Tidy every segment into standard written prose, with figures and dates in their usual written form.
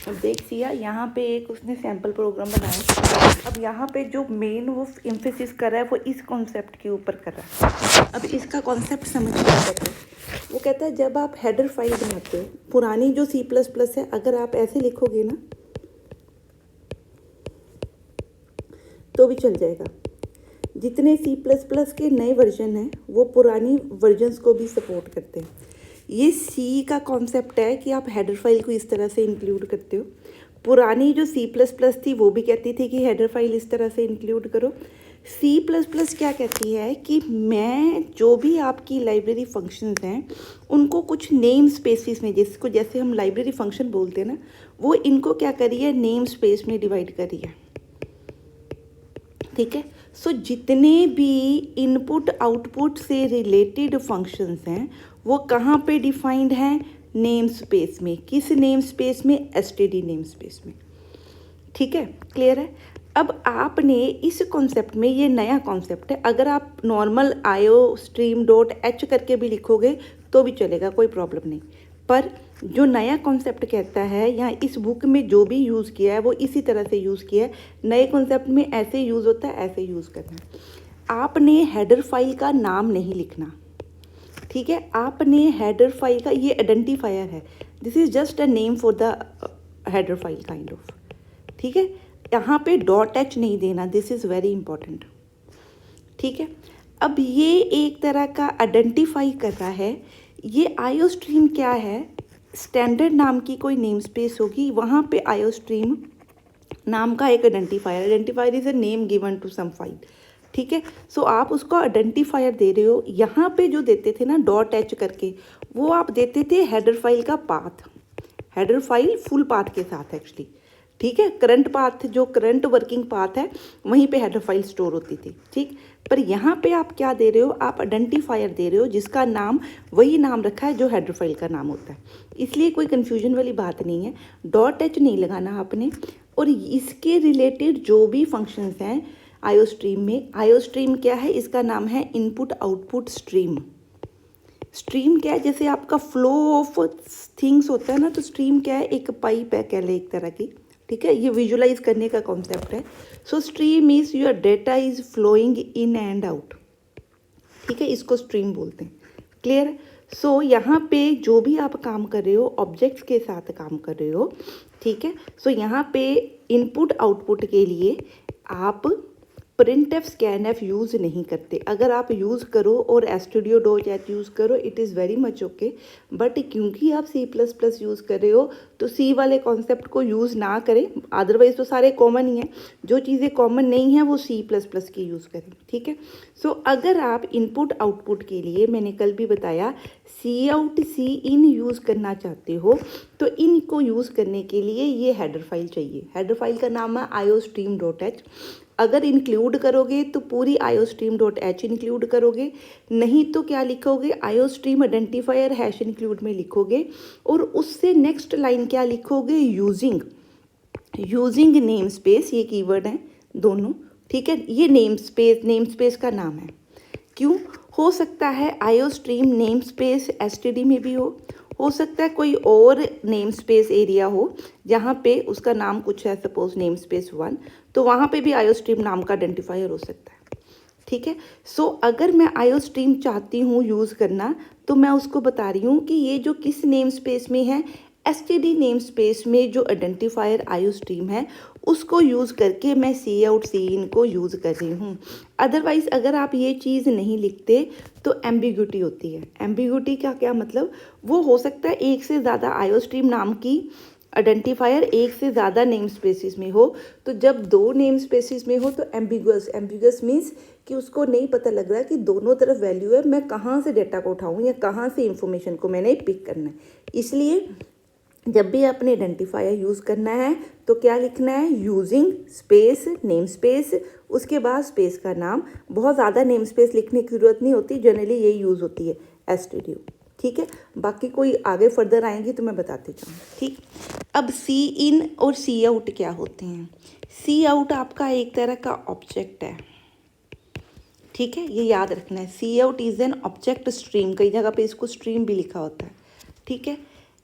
अब देख सिया, यहाँ पे एक उसने सैम्पल प्रोग्राम बनाया। अब यहाँ पे जो मेन वो एम्फेसिस कर रहा है वो इस कॉन्सेप्ट के ऊपर कर रहा है। अब इसका कॉन्सेप्ट समझ क्या कहता है। वो कहता है जब आप हेडर फाइल बनाते हो, पुरानी जो C++ है, अगर आप ऐसे लिखोगे ना तो भी चल जाएगा। जितने C++ के नए वर्जन हैं वो पुरानी वर्जन्स को भी सपोर्ट करते हैं। ये सी का कॉन्सेप्ट है कि आप हेडर फाइल को इस तरह से इंक्लूड करते हो। पुरानी जो C++ थी वो भी कहती थी कि हेडर फाइल इस तरह से इंक्लूड करो। C++ क्या कहती है कि मैं जो भी आपकी लाइब्रेरी फंक्शंस हैं उनको कुछ नेम स्पेसिस में, जिसको जैसे हम लाइब्रेरी फंक्शन बोलते हैं ना, वो इनको क्या करिए नेम स्पेस में डिवाइड करिए। ठीक है। सो जितने भी इनपुट आउटपुट से रिलेटेड फंक्शंस हैं वो कहाँ पे डिफाइंड हैं? नेम स्पेस में। किस नेम स्पेस में? एसटीडी नेम स्पेस में। ठीक है, क्लियर है। अब आपने इस कॉन्सेप्ट में, ये नया कॉन्सेप्ट है, अगर आप नॉर्मल iostream.h करके भी लिखोगे तो भी चलेगा, कोई प्रॉब्लम नहीं। पर जो नया कॉन्सेप्ट कहता है, या इस बुक में जो भी यूज़ किया है वो इसी तरह से यूज़ किया है। नए कॉन्सेप्ट में ऐसे यूज़ होता है, ऐसे यूज़ करना है। आपने हेडर फाइल का नाम नहीं लिखना, ठीक है। आपने हेडर फाइल का, ये आइडेंटिफायर है, this is just a name for the header file kind of. ठीक है, यहाँ पे .h नहीं देना, दिस इज़ वेरी इंपॉर्टेंट। ठीक है। अब ये एक तरह का आइडेंटिफाई कर रहा है। ये iostream क्या है? स्टैंडर्ड नाम की कोई नेम स्पेस होगी, वहाँ पे iostream नाम का एक identifier is a name given to some file. ठीक है। सो आप उसको आइडेंटिफायर दे रहे हो। यहाँ पे जो देते थे ना .h करके, वो आप देते थे हेडर फाइल का path, header file full path के साथ एक्चुअली। ठीक है, करंट पाथ, जो करंट वर्किंग पाथ है वहीं पे हेडर फाइल स्टोर होती थी। ठीक, पर यहाँ पे आप क्या दे रहे हो? आप आइडेंटिफायर दे रहे हो जिसका नाम वही नाम रखा है जो हेडर फाइल का नाम होता है। इसलिए कोई कन्फ्यूजन वाली बात नहीं है, .h नहीं लगाना आपने। और इसके रिलेटेड जो भी फंक्शंस हैं iostream में, iostream क्या है? इसका नाम है इनपुट आउटपुट स्ट्रीम। स्ट्रीम क्या है? जैसे आपका फ्लो ऑफ थिंग्स होता है ना, तो स्ट्रीम क्या है? एक पाइप है कह ले एक तरह की। ठीक है, ये विजुलाइज करने का कॉन्सेप्ट है। So stream is your data is flowing in and out. ठीक है, इसको स्ट्रीम बोलते हैं। क्लियर? सो यहाँ पे जो भी आप काम कर रहे हो, ऑब्जेक्ट्स के साथ काम कर रहे हो। ठीक है, सो यहाँ पे इनपुट आउटपुट के लिए आप printf scanf यूज़ नहीं करते। अगर आप यूज़ करो और stdio.h यूज़ करो, it is very much okay. But क्योंकि आप C++ यूज़ कर रहे हो तो सी वाले कॉन्सेप्ट को यूज़ ना करें, अदरवाइज़ तो सारे कॉमन ही हैं। जो चीज़ें कॉमन नहीं हैं वो C++ की यूज़ करें। ठीक है। सो अगर आप इनपुट आउटपुट के लिए, मैंने कल भी बताया, cout cin यूज़ करना चाहते हो तो इनको यूज़ करने के लिए ये हेडर फाइल चाहिए। हेडर फाइल का नाम है iostream.h। अगर इंक्लूड करोगे तो पूरी iostream.h इंक्लूड करोगे, नहीं तो क्या लिखोगे? iostream आइडेंटिफायर हैश इंक्लूड में लिखोगे। और उससे नेक्स्ट लाइन क्या लिखोगे? यूजिंग नेम स्पेस, ये कीवर्ड है दोनों। ठीक है, ये नेम स्पेस का नाम है। क्यों? हो सकता है iostream नेम स्पेस एसटीडी में भी हो सकता है कोई और नेम स्पेस एरिया हो जहाँ पे उसका नाम कुछ है, सपोज नेम स्पेस 1, तो वहाँ पे भी iostream नाम का आइडेंटिफायर हो सकता है। ठीक है। सो अगर मैं iostream चाहती हूँ यूज़ करना, तो मैं उसको बता रही हूँ कि ये जो किस नेम स्पेस में है, एसटीडी नेम स्पेस में जो आइडेंटिफायर iostream है उसको यूज़ करके मैं cout cin को यूज़ कर रही हूँ। अदरवाइज़ अगर आप ये चीज़ नहीं लिखते तो एम्बिग्यूटी होती है। एम्बिग्यूटी का क्या मतलब? वो हो सकता है एक से ज़्यादा iostream नाम की आइडेंटिफायर एक से ज़्यादा नेम स्पेसिस में हो। तो जब दो नेम स्पेसिस में हो तो एम्बिगुअस मीन्स कि उसको नहीं पता लग रहा कि दोनों तरफ वैल्यू है, मैं कहाँ से डेटा को उठाऊँ या कहाँ से इंफॉर्मेशन को मैंने पिक करना है। इसलिए जब भी आपने आइडेंटिफायर यूज़ करना है तो क्या लिखना है? यूजिंग स्पेस नेम स्पेस, उसके बाद स्पेस का नाम। बहुत ज़्यादा नेम स्पेस लिखने की ज़रूरत नहीं होती, जनरली यही यूज़ होती है, एसटीडी। ठीक है, बाकी कोई आगे फर्दर आएंगी तो मैं बताती जाऊँ। ठीक, अब सी इन और सी आउट क्या होते हैं? सी आउट आपका एक तरह का ऑब्जेक्ट है। ठीक है, ये याद रखना है, C out is an object stream. कई जगह पे इसको स्ट्रीम भी लिखा होता है। ठीक है,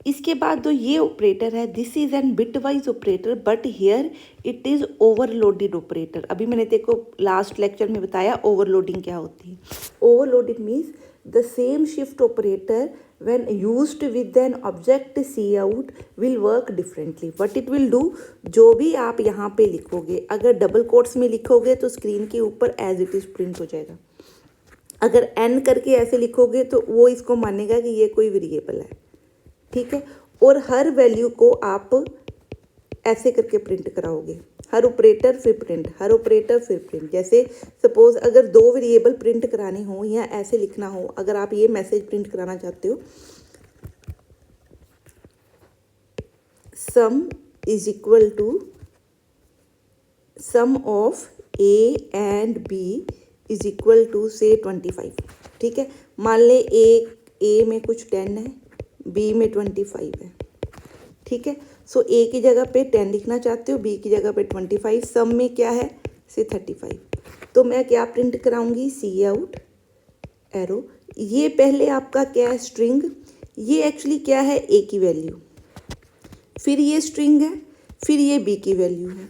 इसके बाद जो ये ऑपरेटर है, this is an bit wise operator but here it is overloaded operator. अभी मैंने देखो लास्ट लेक्चर में बताया ओवरलोडिंग क्या होती है। Overloaded means the same shift operator when used with an object C out will work differently. What it will do, जो भी आप यहाँ पे लिखोगे, अगर डबल कोट्स में लिखोगे तो स्क्रीन के ऊपर एज इट इज़ प्रिंट हो जाएगा। अगर एन करके ऐसे लिखोगे तो वो इसको मानेगा कि ये कोई वेरिएबल है, ठीक है। और हर वैल्यू को आप ऐसे करके प्रिंट कराओगे, हर ऑपरेटर फिर प्रिंट, हर ऑपरेटर फिर प्रिंट। जैसे सपोज अगर दो वेरिएबल प्रिंट कराने हो या ऐसे लिखना हो, अगर आप ये मैसेज प्रिंट कराना चाहते हो, sum is equal to sum of A and B is equal to say 25, ठीक है। मान ले ए में कुछ 10 है, बी में 25 है, ठीक है। सो ए की जगह पे 10 लिखना चाहते हो, बी की जगह पे 25, सम में क्या है से 35। तो मैं क्या प्रिंट कराऊंगी, सी आउट एरो। ये पहले आपका क्या है, स्ट्रिंग। ये एक्चुअली क्या है, ए की वैल्यू, फिर ये स्ट्रिंग है, फिर ये बी की वैल्यू है,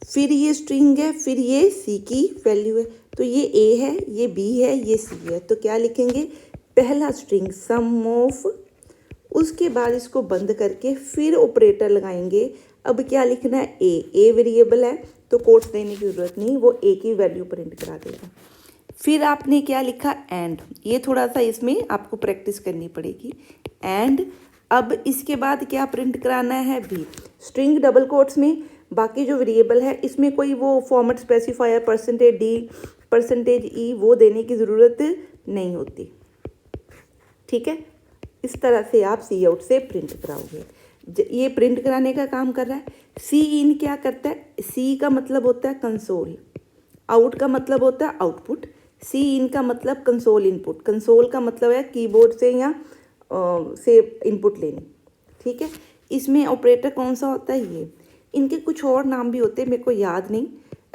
फिर ये स्ट्रिंग है, फिर ये सी की वैल्यू है। तो ये ए है, ये बी है, ये सी है। तो क्या लिखेंगे, पहला स्ट्रिंग सम ऑफ, उसके बाद इसको बंद करके फिर ऑपरेटर लगाएंगे। अब क्या लिखना है, ए वेरिएबल है तो कोट्स देने की ज़रूरत नहीं, वो ए की वैल्यू प्रिंट करा देगा। फिर आपने क्या लिखा, एंड। ये थोड़ा सा इसमें आपको प्रैक्टिस करनी पड़ेगी, एंड। अब इसके बाद क्या प्रिंट कराना है, बी। स्ट्रिंग डबल कोट्स में, बाकी जो वेरिएबल है इसमें कोई वो फॉर्मेट स्पेसिफायर %d %e वो देने की ज़रूरत नहीं होती, ठीक है। इस तरह से आप सी आउट से प्रिंट कराओगे। ये प्रिंट कराने का काम कर रहा है। सी इन क्या करता है, सी का मतलब होता है कंसोल, आउट का मतलब होता है आउटपुट, सी इन का मतलब कंसोल इनपुट, कंसोल का मतलब है कीबोर्ड से या से इनपुट लेनी, ठीक है। इसमें ऑपरेटर कौन सा होता है, ये। इनके कुछ और नाम भी होते हैं, मेरे को याद नहीं,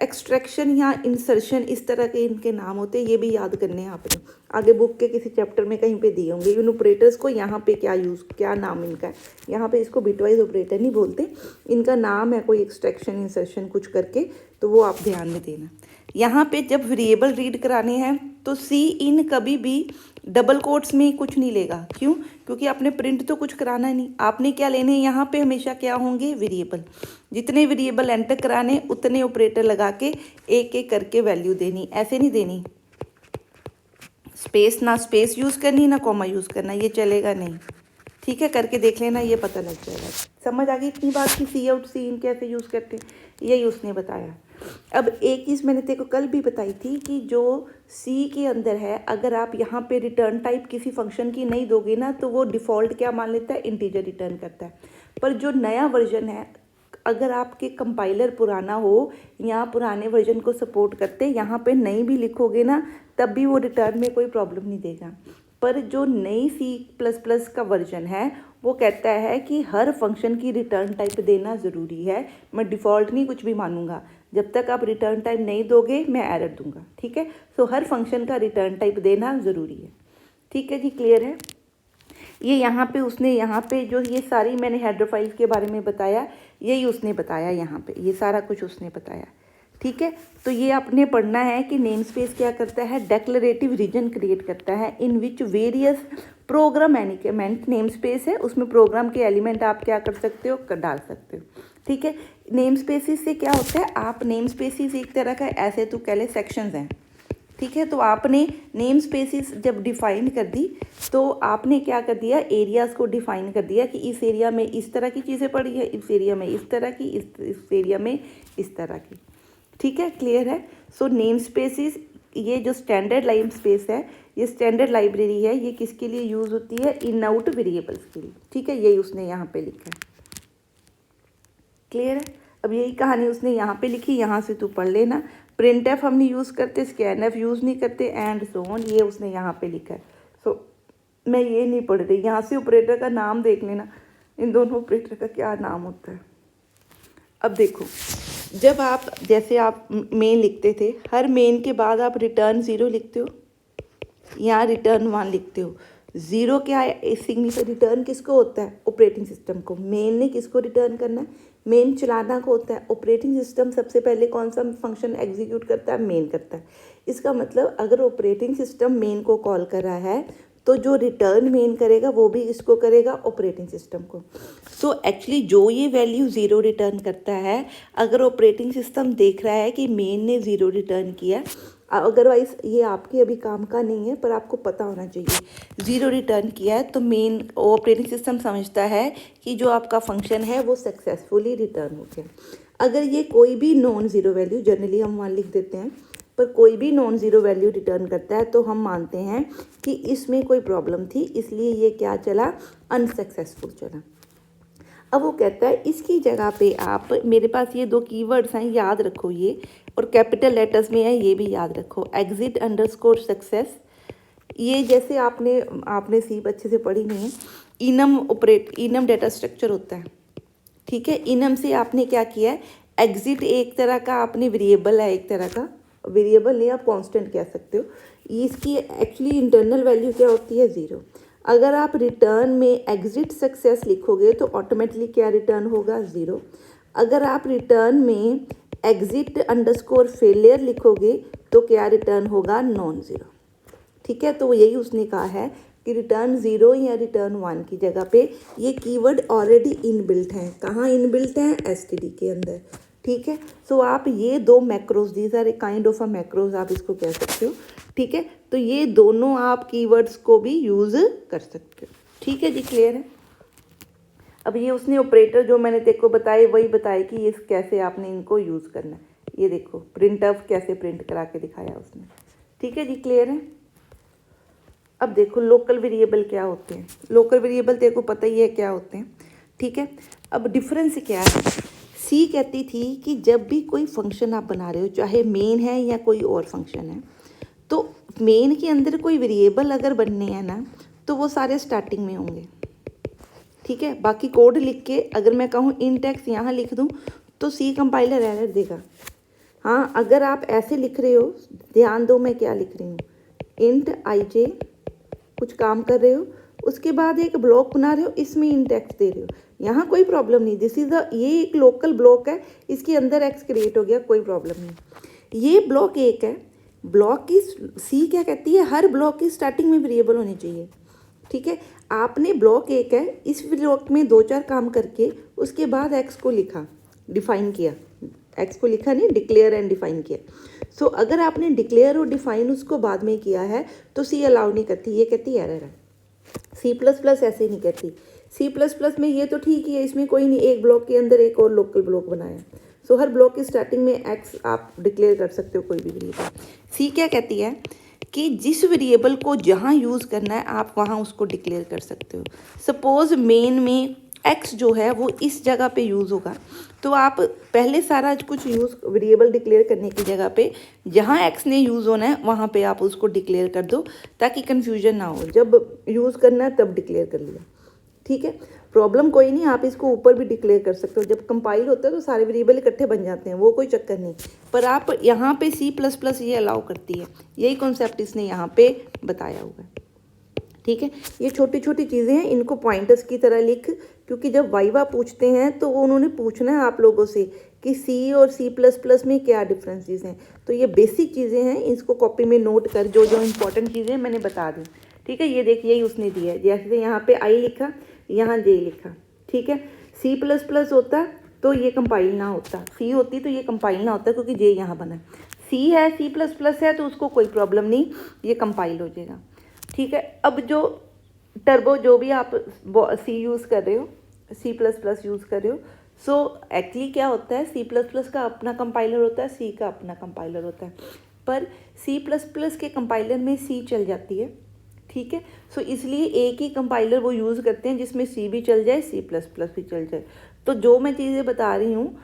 एक्सट्रैक्शन या इंसर्शन, इस तरह के इनके नाम होते हैं। ये भी याद करने हैं आपने, आगे बुक के किसी चैप्टर में कहीं पे दिए होंगे इन ऑपरेटर्स को। यहाँ पे क्या नाम इनका है, यहाँ पे इसको बिटवाइज ऑपरेटर नहीं बोलते, इनका नाम है कोई एक्सट्रैक्शन इंसर्शन कुछ करके, तो वो आप ध्यान में देना। यहाँ पे जब वेरिएबल रीड कराने हैं तो सी इन कभी भी डबल कोट्स में कुछ नहीं लेगा। क्यों, क्योंकि आपने प्रिंट तो कुछ कराना नहीं, आपने क्या लेने हैं, यहाँ पे हमेशा क्या होंगे, वेरिएबल। जितने वेरिएबल एंटर कराने उतने ऑपरेटर लगा के एक एक करके वैल्यू देनी, ऐसे नहीं देनी। स्पेस ना स्पेस यूज़ करनी, ना कॉमा यूज़ करना, ये चलेगा नहीं, ठीक है। करके देख लेना, ये पता लग जाएगा। समझ आ गई इतनी बात कि सी आउट सी इन कैसे यूज़ करते हैं, यही उसने बताया। अब एक चीज़ मैंने तेरे को कल भी बताई थी कि जो सी के अंदर है, अगर आप यहाँ पे रिटर्न टाइप किसी फंक्शन की नहीं दोगे ना, तो वो डिफ़ॉल्ट क्या मान लेता है, इंटीजर रिटर्न करता है। पर जो नया वर्जन है, अगर आपके कंपाइलर पुराना हो या पुराने वर्जन को सपोर्ट करते, यहाँ पे नहीं भी लिखोगे ना, तब भी वो रिटर्न में कोई प्रॉब्लम नहीं देगा। पर जो नई C++ का वर्जन है वो कहता है कि हर फंक्शन की रिटर्न टाइप देना ज़रूरी है। मैं डिफ़ॉल्ट नहीं कुछ भी मानूंगा, जब तक आप रिटर्न टाइप नहीं दोगे मैं एरर दूंगा, ठीक है। सो हर फंक्शन का रिटर्न टाइप देना ज़रूरी है, ठीक है जी, क्लियर है। ये यहाँ पे उसने, यहाँ पे जो ये सारी मैंने हेडर फाइल के बारे में बताया, यही उसने बताया, यहाँ पे ये सारा कुछ उसने बताया, ठीक है। तो ये आपने पढ़ना है कि नेम स्पेस क्या करता है, डेक्लरेटिव रीजन क्रिएट करता है in which various program element. Name space है, उसमें प्रोग्राम के एलिमेंट आप क्या कर सकते हो, डाल सकते हो, ठीक है। नेम स्पेसिस से क्या होता है, आप नेम स्पेसिस एक तरह का, ऐसे तो कह ले सेक्शंस हैं, ठीक है। तो आपने नेम स्पेसिस जब डिफाइन कर दी तो आपने क्या कर दिया, एरियाज़ को डिफाइन कर दिया कि इस एरिया में इस तरह की चीज़ें पड़ी है, इस एरिया में इस तरह की, इस एरिया में इस तरह की, ठीक है, क्लियर है। सो नेम स्पेसिस, ये जो स्टैंडर्ड नेम स्पेस है, ये स्टैंडर्ड लाइब्रेरी है, ये किसके लिए यूज़ होती है, इन आउट वेरिएबल्स के लिए, ठीक है। यही उसने यहाँ पे लिखा है, क्लियर है। अब यही कहानी उसने यहाँ पे लिखी, यहाँ से तू पढ़ लेना। प्रिंट एफ हम नहीं यूज़ करते, स्कैन एफ यूज़ नहीं करते, एंड सो ऑन, ये उसने यहाँ पे लिखा है। सो मैं ये नहीं पढ़ रही, यहाँ से ऑपरेटर का नाम देख लेना, इन दोनों ऑपरेटर का क्या नाम होता है। अब देखो, जब आप, जैसे आप मेन लिखते थे, हर मेन के बाद आप रिटर्न 0 लिखते हो या रिटर्न 1 लिखते हो। ज़ीरो क्या है, सिग्निफाई रिटर्न किसको होता है, ऑपरेटिंग सिस्टम को। मेन ने किसको रिटर्न करना है, मेन चलाना को होता है। ऑपरेटिंग सिस्टम सबसे पहले कौन सा फंक्शन एग्जीक्यूट करता है, मेन करता है। इसका मतलब अगर ऑपरेटिंग सिस्टम मेन को कॉल कर रहा है तो जो रिटर्न मेन करेगा वो भी इसको करेगा, ऑपरेटिंग सिस्टम को। सो एक्चुअली जो ये वैल्यू ज़ीरो रिटर्न करता है, अगर ऑपरेटिंग सिस्टम देख रहा है कि मेन ने ज़ीरो रिटर्न किया, अदरवाइज़ ये आपके अभी काम का नहीं है पर आपको पता होना चाहिए, ज़ीरो रिटर्न किया है तो मेन ऑपरेटिंग सिस्टम समझता है कि जो आपका फंक्शन है वो सक्सेसफुली रिटर्न हो गया। अगर ये कोई भी नॉन ज़ीरो वैल्यू, जनरली हम वहाँ लिख देते हैं, पर कोई भी नॉन ज़ीरो वैल्यू रिटर्न करता है तो हम मानते हैं कि इसमें कोई प्रॉब्लम थी, इसलिए ये क्या चला, अनसक्सेसफुल चला। अब वो कहता है इसकी जगह पे आप, मेरे पास ये दो कीवर्ड्स हैं, याद रखो ये, और कैपिटल लेटर्स में है, ये भी याद रखो, एग्जिट अंडरस्कोर सक्सेस। ये जैसे आपने सीप अच्छे से पढ़ी नहीं है, इनम डेटा स्ट्रक्चर होता है, ठीक है। इनम से आपने क्या किया है, एग्जिट एक तरह का आपने वेरिएबल है, एक तरह का वेरिएबल नहीं, आप कांस्टेंट कह सकते हो। इसकी एक्चुअली इंटरनल वैल्यू क्या होती है, ज़ीरो। अगर आप रिटर्न में एग्जिट सक्सेस लिखोगे तो ऑटोमेटिकली क्या रिटर्न होगा, ज़ीरो। अगर आप रिटर्न में एग्जिट अंडरस्कोर फेलियर लिखोगे तो क्या रिटर्न होगा, नॉन ज़ीरो, ठीक है। तो यही उसने कहा है कि रिटर्न ज़ीरो या रिटर्न वन की जगह पे ये कीवर्ड ऑलरेडी इनबिल्ट हैं। कहाँ इनबिल्ट हैं, एसटीडी के अंदर, ठीक है। सो आप ये दो macros, these are a kind of a macros आप इसको कह सकते हो, ठीक है। तो ये दोनों आप कीवर्ड्स को भी यूज़ कर सकते हो, ठीक है जी, क्लियर है। अब ये उसने ऑपरेटर जो मैंने तेरे को बताए वही बताए कि ये कैसे आपने इनको यूज़ करना है। ये देखो प्रिंट ऑफ कैसे प्रिंट करा के दिखाया उसने, ठीक है जी, क्लियर है। अब देखो लोकल वेरिएबल क्या होते हैं, लोकल वेरिएबल तेरे को पता ही है क्या होते हैं, ठीक है। अब डिफरेंस क्या है, सी कहती थी कि जब भी कोई फंक्शन आप बना रहे हो, चाहे मेन है या कोई और फंक्शन है, तो मेन के अंदर कोई वेरिएबल अगर बनने हैं ना तो वो सारे स्टार्टिंग में होंगे, ठीक है। बाकी कोड लिख के अगर मैं कहूँ इंट एक्स यहाँ लिख दूँ तो सी कंपाइलर एरर देगा। हाँ, अगर आप ऐसे लिख रहे हो, ध्यान दो मैं क्या लिख रही हूँ, इंट आई जे, कुछ काम कर रहे हो, उसके बाद एक ब्लॉक बना रहे हो, इसमें इंट एक्स दे रहे हो, यहाँ कोई प्रॉब्लम नहीं, दिस इज ये एक लोकल ब्लॉक है, इसके अंदर एक्स क्रिएट हो गया, कोई प्रॉब्लम नहीं। ये ब्लॉक एक है, ब्लॉक की सी क्या कहती है, हर ब्लॉक की स्टार्टिंग में वेरिएबल होनी चाहिए, ठीक है। आपने ब्लॉक एक है, इस ब्लॉक में दो चार काम करके उसके बाद एक्स को लिखा, डिफाइन किया, एक्स को लिखा नहीं, डिक्लेयर एंड डिफाइन किया। सो अगर आपने डिक्लेयर और डिफाइन उसको बाद में किया है तो सी अलाउ नहीं करती, ये कहती एरर है। सी प्लस प्लस ऐसे नहीं कहती, सी प्लस प्लस में ये तो ठीक ही है, इसमें कोई नहीं, एक ब्लॉक के अंदर एक और लोकल ब्लॉक बनाया, सो हर ब्लॉक की स्टार्टिंग में एक्स आप डिक्लेयर कर सकते हो कोई भी वेरिएबल। सी क्या कहती है कि जिस वेरिएबल को जहाँ यूज़ करना है आप वहाँ उसको डिक्लेयर कर सकते हो। सपोज मेन में एक्स जो है वो इस जगह पे यूज़ होगा, तो आप पहले सारा कुछ यूज़ वेरिएबल डिक्लेयर करने की जगह पे जहाँ एक्स ने यूज़ होना है वहाँ पे आप उसको डिक्लेयर कर दो, ताकि कन्फ्यूजन ना हो, जब यूज़ करना है तब डिक्लेयर कर लिया, ठीक है। प्रॉब्लम कोई नहीं, आप इसको ऊपर भी डिक्लेयर कर सकते हो, जब कंपाइल होता है तो सारे वेरिएबल इकट्ठे बन जाते हैं, वो कोई चक्कर नहीं। पर आप यहाँ पे सी प्लस प्लस ये अलाउ करती है, यही कॉन्सेप्ट इसने यहाँ पे बताया हुआ है, ठीक है। ये छोटी छोटी चीज़ें हैं, इनको पॉइंटर्स की तरह लिख, क्योंकि जब वाइवा पूछते हैं तो वो उन्होंने पूछना है आप लोगों से कि सी और सी प्लस प्लस में क्या डिफरेंसेस हैं। तो ये बेसिक चीज़ें हैं, इसको कॉपी में नोट कर, जो जो इंपॉर्टेंट चीज़ें मैंने बता दी, ठीक है। ये देखिए यही उसने दिया है, जैसे यहाँ पे आई लिखा, यहाँ जे लिखा, ठीक है। सी प्लस प्लस होता तो ये कंपाइल ना होता, सी होती तो ये कंपाइल ना होता, क्योंकि जे यहाँ बना, सी है, सी प्लस प्लस है तो उसको कोई प्रॉब्लम नहीं, ये कंपाइल हो जाएगा, ठीक है। अब जो टर्बो जो भी आप सी यूज़ कर रहे हो, सी प्लस प्लस यूज़ कर रहे हो, सो एक्चुअली क्या होता है, सी प्लस प्लस का अपना कंपाइलर होता है, सी का अपना कंपाइलर होता है, पर सी प्लस प्लस के कंपाइलर में सी चल जाती है, ठीक है। सो इसलिए एक ही कंपाइलर वो यूज़ करते हैं जिसमें सी भी चल जाए, सी प्लस प्लस भी चल जाए। तो जो मैं चीज़ें बता रही हूँ,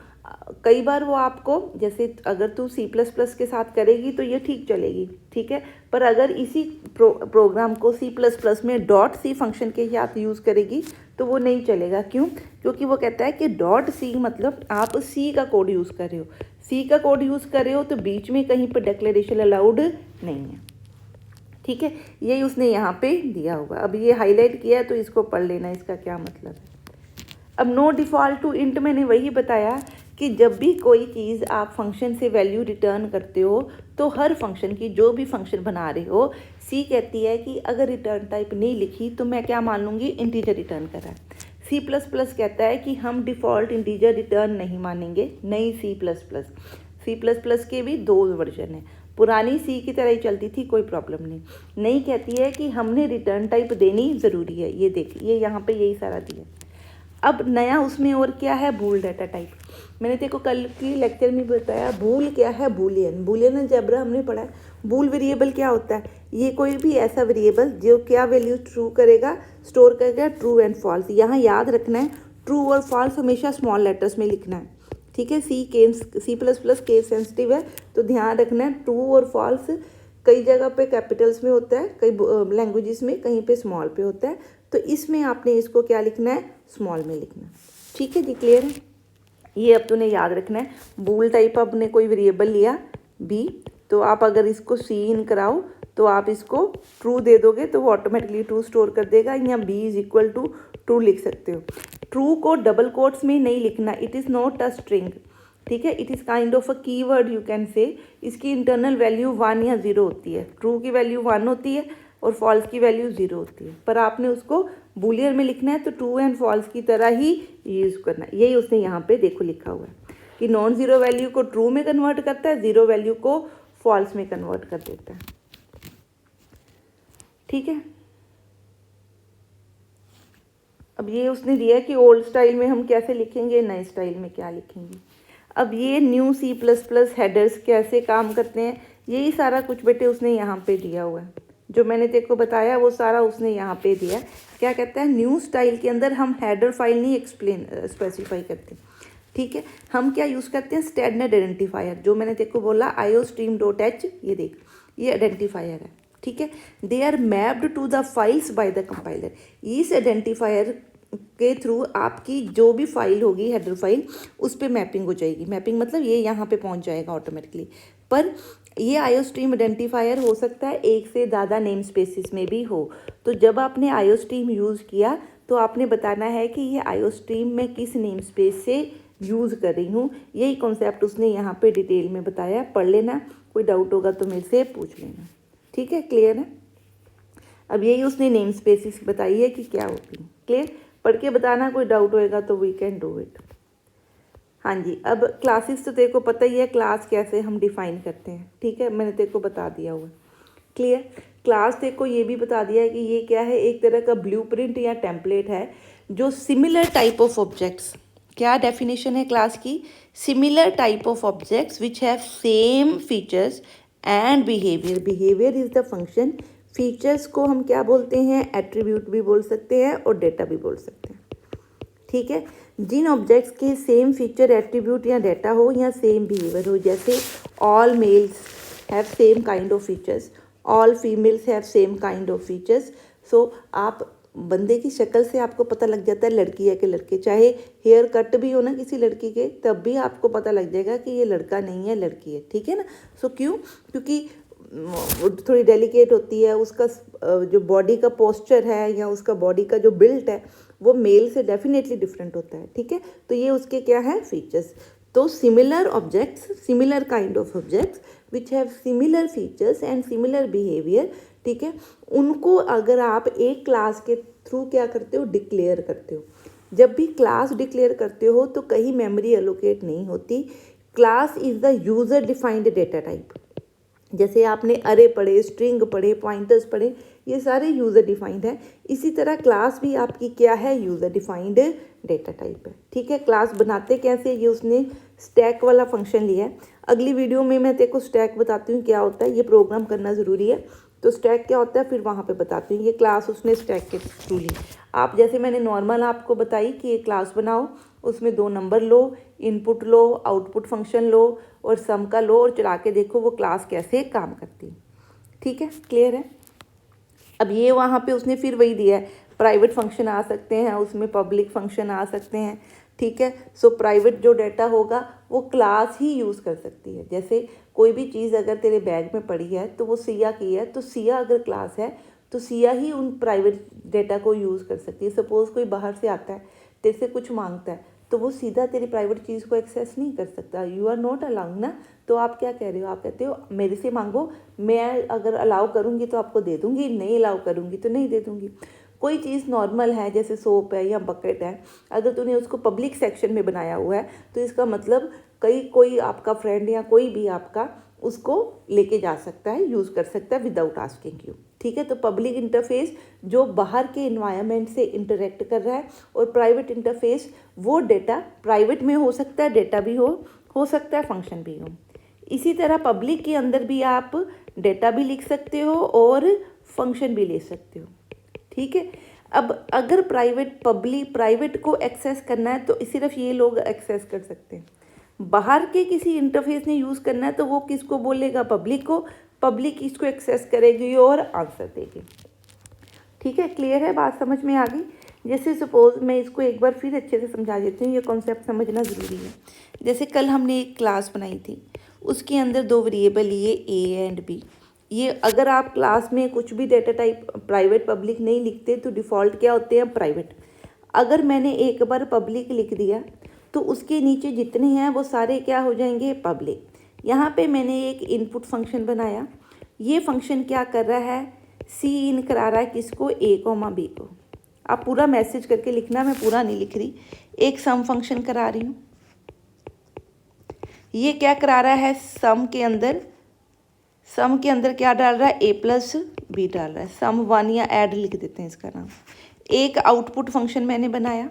कई बार वो आपको, जैसे अगर तू सी प्लस प्लस के साथ करेगी तो ये ठीक चलेगी, ठीक है। पर अगर इसी प्रोग्राम को सी प्लस प्लस में डॉट सी फंक्शन के साथ यूज़ करेगी तो वो नहीं चलेगा। क्यों? क्योंकि वो कहता है कि डॉट सी मतलब आप सी का कोड यूज़ कर रहे हो, सी का कोड यूज़ कर रहे हो तो बीच में कहीं पर डिक्लेरेशन अलाउड नहीं है, ठीक है, यही उसने यहाँ पे दिया होगा। अब ये हाईलाइट किया है तो इसको पढ़ लेना, इसका क्या मतलब है। अब नो डिफ़ॉल्ट टू इंट मैंने वही बताया कि जब भी कोई चीज़ आप फंक्शन से वैल्यू रिटर्न करते हो तो हर फंक्शन की, जो भी फंक्शन बना रहे हो, सी कहती है कि अगर रिटर्न टाइप नहीं लिखी तो मैं क्या मान लूँगी, इंटीजर रिटर्न कर रहा है। सी प्लस प्लस कहता है कि हम डिफ़ॉल्ट इंटीजर रिटर्न नहीं मानेंगे, नई C plus plus. C plus plus के भी 2 वर्जन है, पुरानी सी की तरह ही चलती थी, कोई प्रॉब्लम नहीं। नई कहती है कि हमने रिटर्न टाइप देनी ज़रूरी है, ये देखिए ये यहाँ पे यही सारा दिया। अब नया उसमें और क्या है, बूल डाटा टाइप। मैंने तेरे को कल की लेक्चर में बताया बूल क्या है, बूलियन। बूलियन अलजेब्रा हमने पढ़ा है। बूल वेरिएबल क्या होता है, ये कोई भी ऐसा वेरिएबल जो क्या वैल्यू ट्रू करेगा, स्टोर करेगा, ट्रू एंड फॉल्स। यहाँ याद रखना है ट्रू और फॉल्स हमेशा स्मॉल लेटर्स में लिखना है, ठीक है। C plus plus case sensitive है तो ध्यान रखना है ट्रू और फॉल्स कई जगह पे कैपिटल्स में होता है, कई लैंग्वेजेस में कहीं पे स्मॉल पे होता है, तो इसमें आपने इसको क्या लिखना है, स्मॉल में लिखना है, ठीक है जी, क्लियर है। ये अब तूने याद रखना है। बूल टाइप आपने कोई वेरिएबल लिया बी, तो आप अगर इसको सी इन कराओ तो आप इसको ट्रू दे दोगे तो वो ऑटोमेटिकली ट्रू स्टोर कर देगा, या B is equal to true लिख सकते हो। ट्रू को डबल कोट्स में नहीं लिखना, it is not a string, ठीक है, it is kind of a keyword you can say. इसकी इंटरनल वैल्यू 1 या 0 होती है, ट्रू की वैल्यू 1 होती है और फॉल्स की वैल्यू 0 होती है, पर आपने उसको बूलियन में लिखना है तो ट्रू एंड फॉल्स की तरह ही यूज़ करना है। यही उसने यहाँ पे देखो लिखा हुआ है कि नॉन ज़ीरो वैल्यू को ट्रू में कन्वर्ट करता है, ज़ीरो वैल्यू को फॉल्स में कन्वर्ट कर देता है, ठीक है। अब ये उसने दिया है कि ओल्ड स्टाइल में हम कैसे लिखेंगे, नए स्टाइल में क्या लिखेंगे। अब ये new C plus plus headers कैसे काम करते हैं, यही सारा कुछ बेटे उसने यहाँ पे दिया हुआ है। जो मैंने तेरे को बताया वो सारा उसने यहाँ पे दिया। क्या कहता है, न्यू स्टाइल के अंदर हम हेडर फाइल नहीं स्पेसिफाई करते, ठीक है। हम क्या यूज़ करते हैं, स्टैंडर्ड आइडेंटिफायर। जो मैंने तेरे को बोला iostream.h, ये देख, ये आइडेंटिफायर है, ठीक है। They are mapped to the files by the compiler. इस आइडेंटिफायर के थ्रू आपकी जो भी फाइल होगी, हेडर फाइल, उस पर मैपिंग हो जाएगी। मैपिंग मतलब ये यहाँ पे पहुँच जाएगा ऑटोमेटिकली। पर ये आईओस्ट्रीम आइडेंटिफायर हो सकता है एक से ज़्यादा नेम स्पेसिस में भी हो। तो जब आपने आईओस्ट्रीम यूज़ किया तो आपने बताना है कि ये आईओस्ट्रीम में किस नेम स्पेस से यूज़ कर रही हूँ। यही कॉन्सेप्ट उसने यहाँ पे डिटेल में बताया, पढ़ लेना, कोई डाउट होगा तो मेरे से पूछ लेना, ठीक है, क्लियर है। अब यही उसने नेम स्पेसिस बताई है कि क्या होती है, क्लियर। पढ़ के बताना, कोई डाउट होएगा तो वी कैन डू इट। हाँ जी, अब क्लासेस तो तेरे को पता ही है, क्लास कैसे हम डिफ़ाइन करते हैं, ठीक है, मैंने तेरे को बता दिया हुआ, क्लियर। क्लास तेरे को ये भी बता दिया है कि ये क्या है, एक तरह का ब्लूप्रिंट या टेम्पलेट है जो सिमिलर टाइप ऑफ ऑब्जेक्ट्स, क्या डेफिनेशन है क्लास की, similar type of objects which have same features and behaviour. Behaviour is the function, features को हम क्या बोलते हैं, एट्रीब्यूट भी बोल सकते हैं और डेटा भी बोल सकते हैं, ठीक है। जिन ऑब्जेक्ट्स के सेम फीचर, एट्रीब्यूट या डेटा हो या सेम बिहेवियर हो, जैसे all males have same kind of features, all females have same kind of features. So आप बंदे की शक्ल से आपको पता लग जाता है लड़की है कि लड़के, चाहे हेयर कट भी हो ना किसी लड़की के, तब भी आपको पता लग जाएगा कि ये लड़का नहीं है, लड़की है, ठीक है ना। सो क्यों, क्योंकि थोड़ी डेलिकेट होती है, उसका जो बॉडी का पोस्चर है या उसका बॉडी का जो बिल्ट है वो मेल से डेफिनेटली डिफरेंट होता है, ठीक है। तो ये उसके क्या है, फीचर्स। तो similar objects, similar kind of objects which have similar features and similar behaviour, ठीक है, उनको अगर आप एक क्लास के थ्रू क्या करते हो, डिक्लेयर करते हो। जब भी क्लास डिक्लेयर करते हो तो कहीं मेमोरी एलोकेट नहीं होती। Class is the user defined data type. जैसे आपने अरे पढ़े, स्ट्रिंग पढ़े, पॉइंटर्स पढ़े, ये सारे यूज़र डिफाइंड है। इसी तरह क्लास भी आपकी क्या है, यूज़र डिफाइंड डेटा टाइप है, ठीक है। क्लास बनाते कैसे, ये उसने स्टैक वाला फंक्शन लिया है। अगली वीडियो में मैं तेरे को स्टैक बताती हूँ क्या होता है, ये प्रोग्राम करना ज़रूरी है, तो स्टैक क्या होता है फिर वहाँ पे बताती हूँ। ये क्लास उसने स्टैक के थ्रू ली। आप जैसे मैंने नॉर्मल आपको बताई कि ये क्लास बनाओ, उसमें 2 नंबर लो, इनपुट लो, आउटपुट फंक्शन लो और सम का लो और चला के देखो वो क्लास कैसे काम करती है, ठीक है, क्लियर है। अब ये वहाँ पे उसने फिर वही दिया है, प्राइवेट फंक्शन आ सकते हैं उसमें, पब्लिक फंक्शन आ सकते हैं। ठीक है। सो प्राइवेट जो डाटा होगा वो क्लास ही यूज़ कर सकती है। जैसे कोई भी चीज़ अगर तेरे बैग में पड़ी है तो वो सिया की है, तो सिया अगर क्लास है तो सिया ही उन प्राइवेट डेटा को यूज़ कर सकती है। सपोज़ कोई बाहर से आता है, तेरे से कुछ मांगता है, तो वो सीधा तेरी प्राइवेट चीज़ को एक्सेस नहीं कर सकता। यू आर नॉट अलाउड ना। तो आप क्या कह रहे हो, आप कहते हो मेरे से मांगो, मैं अगर अलाउ करूँगी तो आपको दे दूँगी, नहीं अलाउ करूँगी तो नहीं दे दूँगी। कोई चीज़ नॉर्मल है जैसे सोप है या बकेट है, अगर तूने उसको पब्लिक सेक्शन में बनाया हुआ है तो इसका मतलब कोई आपका फ्रेंड या कोई भी आपका उसको लेके जा सकता है, यूज़ कर सकता है विदाउट आस्किंग यू। ठीक है। तो पब्लिक इंटरफेस जो बाहर के इन्वायरमेंट से इंटरेक्ट कर रहा है, और प्राइवेट इंटरफेस वो डेटा प्राइवेट में हो सकता है, डेटा भी हो सकता है, फंक्शन भी हो। इसी तरह पब्लिक के अंदर भी आप डेटा भी लिख सकते हो और फंक्शन भी ले सकते हो। ठीक है। अब अगर प्राइवेट को एक्सेस करना है तो सिर्फ ये लोग एक्सेस कर सकते हैं। बाहर के किसी इंटरफेस ने यूज़ करना है तो वो किसको बोलेगा, पब्लिक को। पब्लिक इसको एक्सेस करेगी और आंसर देगी। ठीक है, क्लियर है, बात समझ में आ गई। जैसे सपोज मैं इसको एक बार फिर अच्छे से समझा देती हूँ, ये कॉन्सेप्ट समझना ज़रूरी है। जैसे कल हमने एक क्लास बनाई थी, उसके अंदर दो वेरिएबल लिए ए एंड बी। ये अगर आप क्लास में कुछ भी डेटा टाइप प्राइवेट पब्लिक नहीं लिखते तो डिफ़ॉल्ट क्या होते हैं, प्राइवेट। अगर मैंने एक बार पब्लिक लिख दिया तो उसके नीचे जितने हैं वो सारे क्या हो जाएंगे, पब्लिक। यहाँ पे मैंने एक इनपुट फंक्शन बनाया। ये फंक्शन क्या कर रहा है, सी इन करा रहा है किसको, ए कोमा बी को। आप पूरा मैसेज करके लिखना, मैं पूरा नहीं लिख रही। एक सम फंक्शन करा रही हूँ। ये क्या करा रहा है, सम के अंदर क्या डाल रहा है, ए प्लस बी डाल रहा है। सम वन या ऐड लिख देते हैं इसका नाम। एक आउटपुट फंक्शन मैंने बनाया।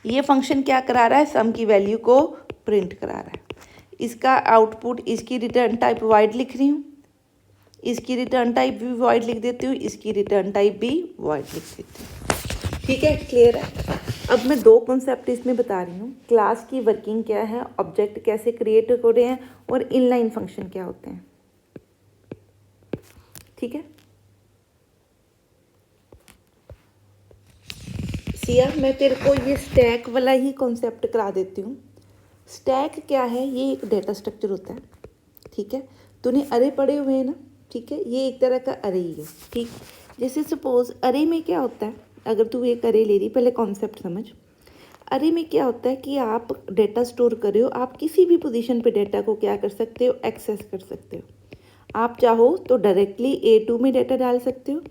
ये फंक्शन क्या करा रहा है, सम की वैल्यू को प्रिंट करा रहा है। इसका आउटपुट, इसकी रिटर्न टाइप वॉइड लिख रही हूँ, इसकी रिटर्न टाइप भी वॉइड लिख देती हूँ, इसकी रिटर्न टाइप भी वॉइड लिख देती हूँ। ठीक है, क्लियर है। अब मैं दो कॉन्सेप्ट इसमें बता रही हूँ, क्लास की वर्किंग क्या है, ऑब्जेक्ट कैसे क्रिएट हो रहे हैं, और इनलाइन फंक्शन क्या होते हैं। ठीक है सिया, मैं तेरे को ये स्टैक वाला ही कॉन्सेप्ट करा देती हूँ। स्टैक क्या है, ये एक डेटा स्ट्रक्चर होता है। ठीक है, तूने अरे पढ़े हुए हैं ना। ठीक है, ये एक तरह का अरे ही है। ठीक, जैसे सपोज अरे में क्या होता है, अगर तू एक अरे ले रही, पहले कॉन्सेप्ट समझ। अरे में क्या होता है कि आप डेटा स्टोर कर रहे हो, आप किसी भी पोजीशन पे डेटा को क्या कर सकते हो, एक्सेस कर सकते हो। आप चाहो तो डायरेक्टली A2 में डेटा डाल सकते हो,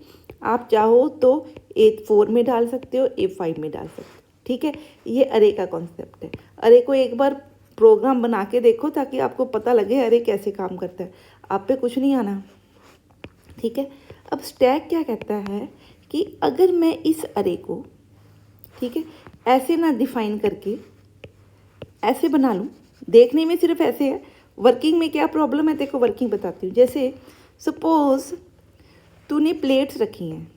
आप चाहो तो A4 में डाल सकते हो, A5 में डाल सकते हो। ठीक है, ये अरे का कॉन्सेप्ट है। अरे को एक बार प्रोग्राम बना के देखो ताकि आपको पता लगे अरे कैसे काम करता है, आप पे कुछ नहीं आना। ठीक है, अब स्टैक क्या कहता है कि अगर मैं इस अरे को, ठीक है, ऐसे ना डिफाइन करके ऐसे बना लूँ, देखने में सिर्फ ऐसे है, वर्किंग में क्या प्रॉब्लम है, देखो वर्किंग बताती हूँ। जैसे सपोज तूने प्लेट्स रखी हैं,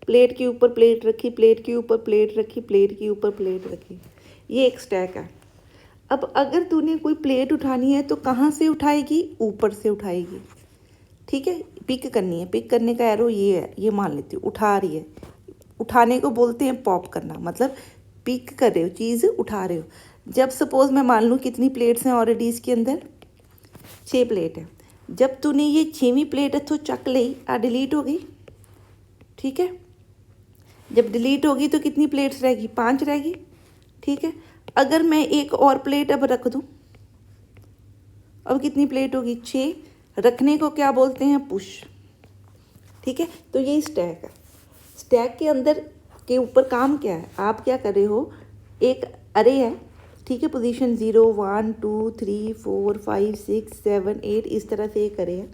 प्लेट के ऊपर प्लेट रखी, प्लेट के ऊपर प्लेट रखी, प्लेट के ऊपर प्लेट रखी, ये एक स्टैक है। अब अगर तूने कोई प्लेट उठानी है तो कहाँ से उठाएगी, ऊपर से उठाएगी। ठीक है, पिक करनी है, पिक करने का एरो ये है, ये मान लेती हूँ, उठा रही है। उठाने को बोलते हैं पॉप करना, मतलब पिक कर रहे हो, चीज़ उठा रहे हो। जब सपोज मैं मान लूँ कितनी प्लेट्स हैं ऑलरेडी इसके अंदर, 6 प्लेट है। जब तूने ये 6वीं प्लेट तो चक ली, डिलीट हो गई। ठीक है, जब डिलीट होगी तो कितनी प्लेट्स रहेगी, 5 रहेगी। ठीक है, अगर मैं एक और प्लेट अब रख दूँ, अब कितनी प्लेट होगी, 6। रखने को क्या बोलते हैं, पुश। ठीक है, तो यही स्टैक है। स्टैक के अंदर के ऊपर काम क्या है, आप क्या कर रहे हो, एक अरे है। ठीक है, पोजीशन 0 1 2 3 4 5 6 7 8 इस तरह से एक अरे है।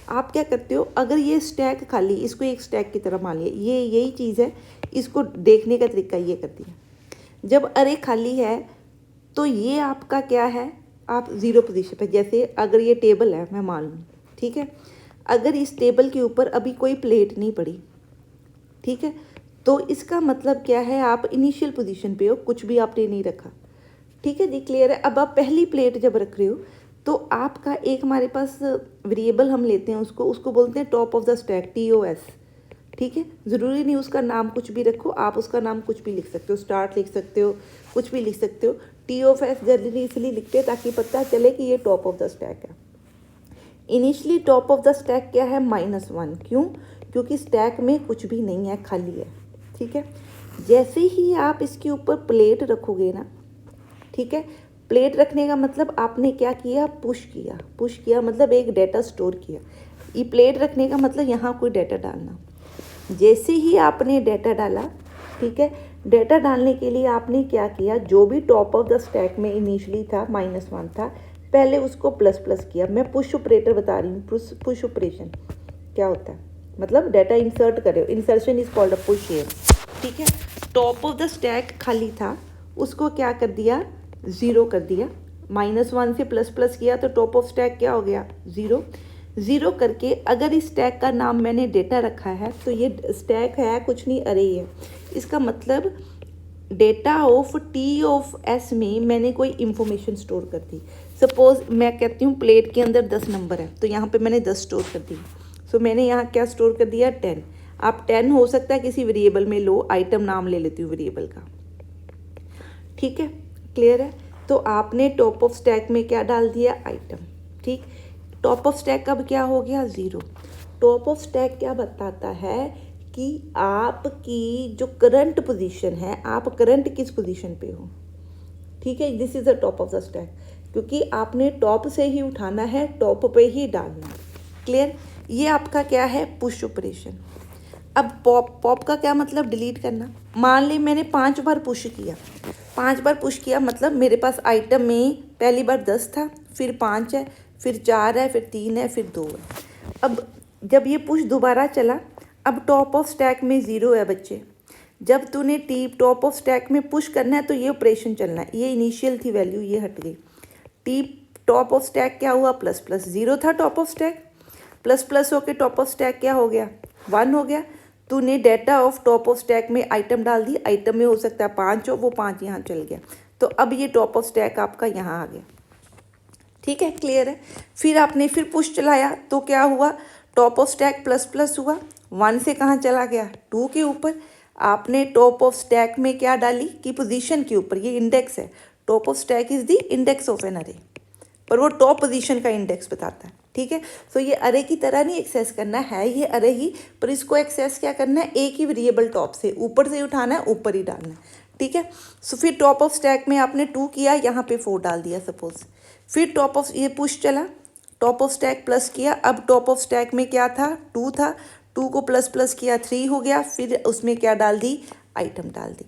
आप क्या करते हो, अगर ये स्टैक खाली, इसको एक स्टैक की तरह मान लिया, ये यही चीज़ है। इसको देखने का तरीका ये कर दिया, जब अरे खाली है तो ये आपका क्या है, आप 0 पोजीशन पे। जैसे अगर ये टेबल है, मैं मान लूँ, ठीक है, अगर इस टेबल के ऊपर अभी कोई प्लेट नहीं पड़ी, ठीक है, तो इसका मतलब क्या है, आप इनिशियल पोजीशन पे हो, कुछ भी आपने नहीं रखा। ठीक है जी, क्लियर है। अब आप पहली प्लेट जब रख रहे हो तो आपका एक हमारे पास वेरिएबल हम लेते हैं, उसको बोलते हैं top of the stack, TOS, ठीक है, ज़रूरी नहीं उसका नाम कुछ भी रखो, आप उसका नाम कुछ भी लिख सकते हो, स्टार्ट लिख सकते हो, कुछ भी लिख सकते हो। टी ऑफ एस जनरली इसलिए लिखते हैं ताकि पता चले कि ये टॉप ऑफ द स्टैक है। Initially top of the stack क्या है, -1। क्यों? क्योंकि स्टैक में कुछ भी नहीं है, खाली है। ठीक है, जैसे ही आप इसके ऊपर प्लेट रखोगे ना, ठीक है, प्लेट रखने का मतलब आपने क्या किया, पुश किया। पुश किया मतलब एक डेटा स्टोर किया। ये प्लेट रखने का मतलब यहाँ कोई डेटा डालना। जैसे ही आपने डेटा डाला, ठीक है, डेटा डालने के लिए आपने क्या किया, जो भी टॉप ऑफ द स्टैक में इनिशियली था -1 था, पहले उसको प्लस प्लस किया। मैं पुश ऑपरेटर बता रही हूँ। पुश ऑपरेशन क्या होता है, मतलब डेटा इंसर्ट करे, insertion is called a push here. ठीक है, टॉप ऑफ द स्टैक खाली था, उसको क्या कर दिया, 0 कर दिया। -1 से प्लस प्लस किया तो टॉप ऑफ स्टैक क्या हो गया, 0। 0 करके अगर इस स्टैक का नाम मैंने डेटा रखा है तो ये स्टैक है कुछ नहीं, अरे है। इसका मतलब data of T of S में मैंने कोई इंफॉर्मेशन स्टोर कर दी। सपोज मैं कहती हूँ प्लेट के अंदर 10 नंबर है, तो यहाँ पे मैंने 10 स्टोर कर दी। सो मैंने यहाँ क्या स्टोर कर दिया, 10। आप 10 हो सकता है किसी वेरिएबल में लो, आइटम नाम ले लेती हूँ वेरिएबल का। ठीक है, क्लियर है। तो आपने टॉप ऑफ स्टैक में क्या डाल दिया, आइटम। ठीक, टॉप ऑफ स्टैक अब क्या हो गया, 0। टॉप ऑफ स्टैक क्या बताता है कि आपकी जो करंट पोजीशन है, आप करंट किस पोजीशन पे हो। ठीक है, this is the top of the stack, क्योंकि आपने टॉप से ही उठाना है, टॉप पे ही डालना है। क्लियर, ये आपका क्या है, पुश ऑपरेशन। अब पॉप का क्या मतलब, डिलीट करना। मान ली मैंने 5 बार पुश किया, 5 बार पुश किया मतलब मेरे पास आइटम में पहली बार 10 था, फिर 5 है, फिर 4 है, फिर 3 है, फिर 2 है। अब जब ये पुश दोबारा चला, अब टॉप ऑफ स्टैक में 0 है बच्चे। जब तूने टॉप ऑफ स्टैक में पुश करना है तो ये ऑपरेशन चलना है। ये इनिशियल थी वैल्यू, ये हट गई। टॉप ऑफ स्टैक क्या हुआ, प्लस प्लस। 0 था top of stack, plus plus होके टॉप ऑफ स्टैक क्या हो गया, 1 हो गया। तूने data of top of stack में आइटम डाल दी, आइटम में हो सकता है 5 हो, वो 5 यहाँ चल गया। तो अब ये टॉप ऑफ स्टैक आपका यहाँ आ गया। ठीक है, क्लियर है। फिर आपने फिर पुश चलाया तो क्या हुआ, top of stack plus plus हुआ, 1 से कहाँ चला गया, 2 के ऊपर। आपने टॉप ऑफ स्टैक में क्या डाली कि पोजीशन के ऊपर, ये इंडेक्स है। Top of stack is the index of an array, पर वो टॉप पोजीशन का इंडेक्स बताता है। ठीक है, सो ये अरे की तरह नहीं एक्सेस करना है, ये अरे ही, पर इसको एक्सेस क्या करना है, एक ही वेरिएबल टॉप से, ऊपर से उठाना है, ऊपर ही डालना है। ठीक है, सो फिर टॉप ऑफ स्टैक में आपने 2 किया, यहाँ पे 4 डाल दिया सपोज। फिर टॉप ऑफ, ये पुश चला, टॉप ऑफ स्टैक प्लस किया। अब टॉप ऑफ स्टैक में क्या था, 2 था, 2 को प्लस प्लस किया, 3 हो गया। फिर उसमें क्या डाल दी, आइटम डाल दी।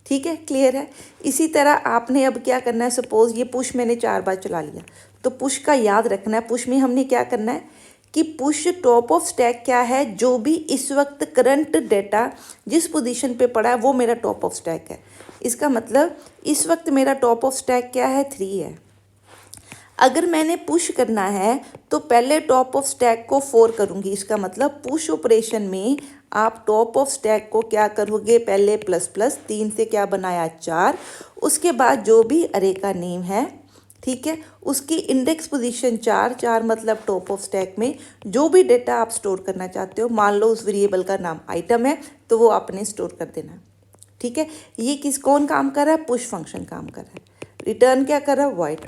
ठीक है, क्लियर है। इसी तरह आपने अब क्या करना है, सपोज ये पुश मैंने 4 बार चला लिया, तो पुश का याद रखना है। पुश में हमने क्या करना है कि पुश टॉप ऑफ स्टैक क्या है, जो भी इस वक्त करंट डेटा जिस पोजीशन पे पड़ा है वो मेरा टॉप ऑफ स्टैक है। इसका मतलब इस वक्त मेरा टॉप ऑफ स्टैक क्या है, 3 है। अगर मैंने पुश करना है तो पहले टॉप ऑफ स्टैक को 4 करूँगी। इसका मतलब पुश ऑपरेशन में आप टॉप ऑफ स्टैक को क्या करोगे, पहले प्लस प्लस, 3 से क्या बनाया, 4। उसके बाद जो भी अरे का नेम है, ठीक है, उसकी इंडेक्स पोजीशन 4, 4 मतलब टॉप ऑफ स्टैक में जो भी डेटा आप स्टोर करना चाहते हो, मान लो उस वेरिएबल का नाम आइटम है, तो वो आपने स्टोर कर देना। ठीक है, ये कौन काम कर रहा है, पुश फंक्शन काम कर रहा है। रिटर्न क्या कर रहा है, वॉइड।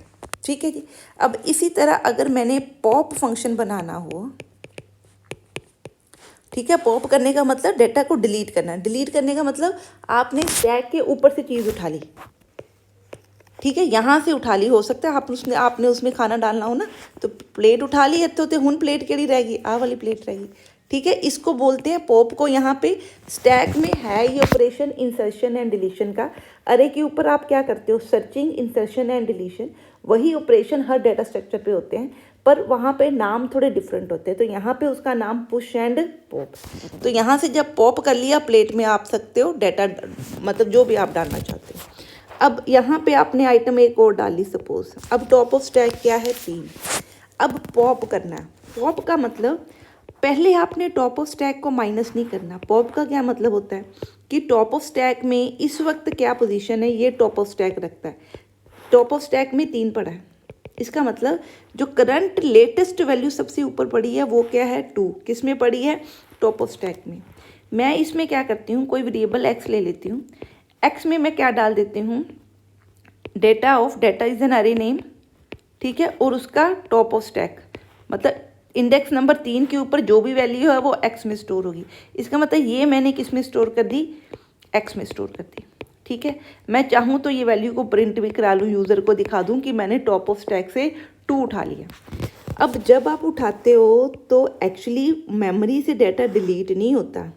ठीक है जी। अब इसी तरह अगर मैंने पॉप फंक्शन बनाना हो, ठीक है, पॉप करने का मतलब डेटा को डिलीट करना। डिलीट करने का मतलब आपने स्टैक के ऊपर से चीज़ उठा ली, ठीक है, यहाँ से उठा ली, हो सकता है आपने उसमें खाना डालना हो ना, तो प्लेट उठा ली है, तो हुन प्लेट केड़ी रहेगी, आ वाली प्लेट रहेगी। ठीक है, इसको बोलते हैं पॉप को। यहाँ पे स्टैक में है ये ऑपरेशन इंसर्शन एंड डिलीशन का। अरे के ऊपर आप क्या करते हो, सर्चिंग, इंसर्शन एंड डिलीशन, वही ऑपरेशन हर डाटा स्ट्रक्चर पे होते हैं, पर वहाँ पे नाम थोड़े डिफरेंट होते हैं। तो यहाँ पे उसका नाम पुश एंड पॉप। तो यहाँ से जब पॉप कर लिया, प्लेट में आप सकते हो डाटा, मतलब जो भी आप डालना चाहते हो। अब यहाँ पे आपने आइटम एक और डाली सपोज। अब टॉप ऑफ स्टैक क्या है, 3। अब पॉप करना है। पॉप का मतलब पहले आपने टॉप ऑफ स्टैक को माइनस नहीं करना। पॉप का क्या मतलब होता है कि टॉप ऑफ स्टैक में इस वक्त क्या पोजीशन है, ये टॉप ऑफ स्टैक रखता है। टॉप ऑफ स्टैक में 3 पड़ा है, इसका मतलब जो करंट लेटेस्ट वैल्यू सबसे ऊपर पड़ी है वो क्या है, 2। किस में पड़ी है, टॉप ऑफ स्टैक में। मैं इसमें क्या करती हूँ, कोई वेरिएबल एक्स ले लेती हूँ, एक्स में मैं क्या डाल देती हूँ, डेटा इज एन अरे नेम, ठीक है, और उसका टॉप ऑफ स्टैक, मतलब इंडेक्स नंबर 3 के ऊपर जो भी वैल्यू है वो एक्स में स्टोर होगी। इसका मतलब ये मैंने किस में स्टोर कर दी, एक्स में स्टोर कर दी, ठीक है। मैं चाहूँ तो ये वैल्यू को प्रिंट भी करा लूँ, यूज़र को दिखा दूँ कि मैंने टॉप ऑफ स्टैक से 2 उठा लिया। अब जब आप उठाते हो तो एक्चुअली मेमोरी से डाटा डिलीट नहीं होता,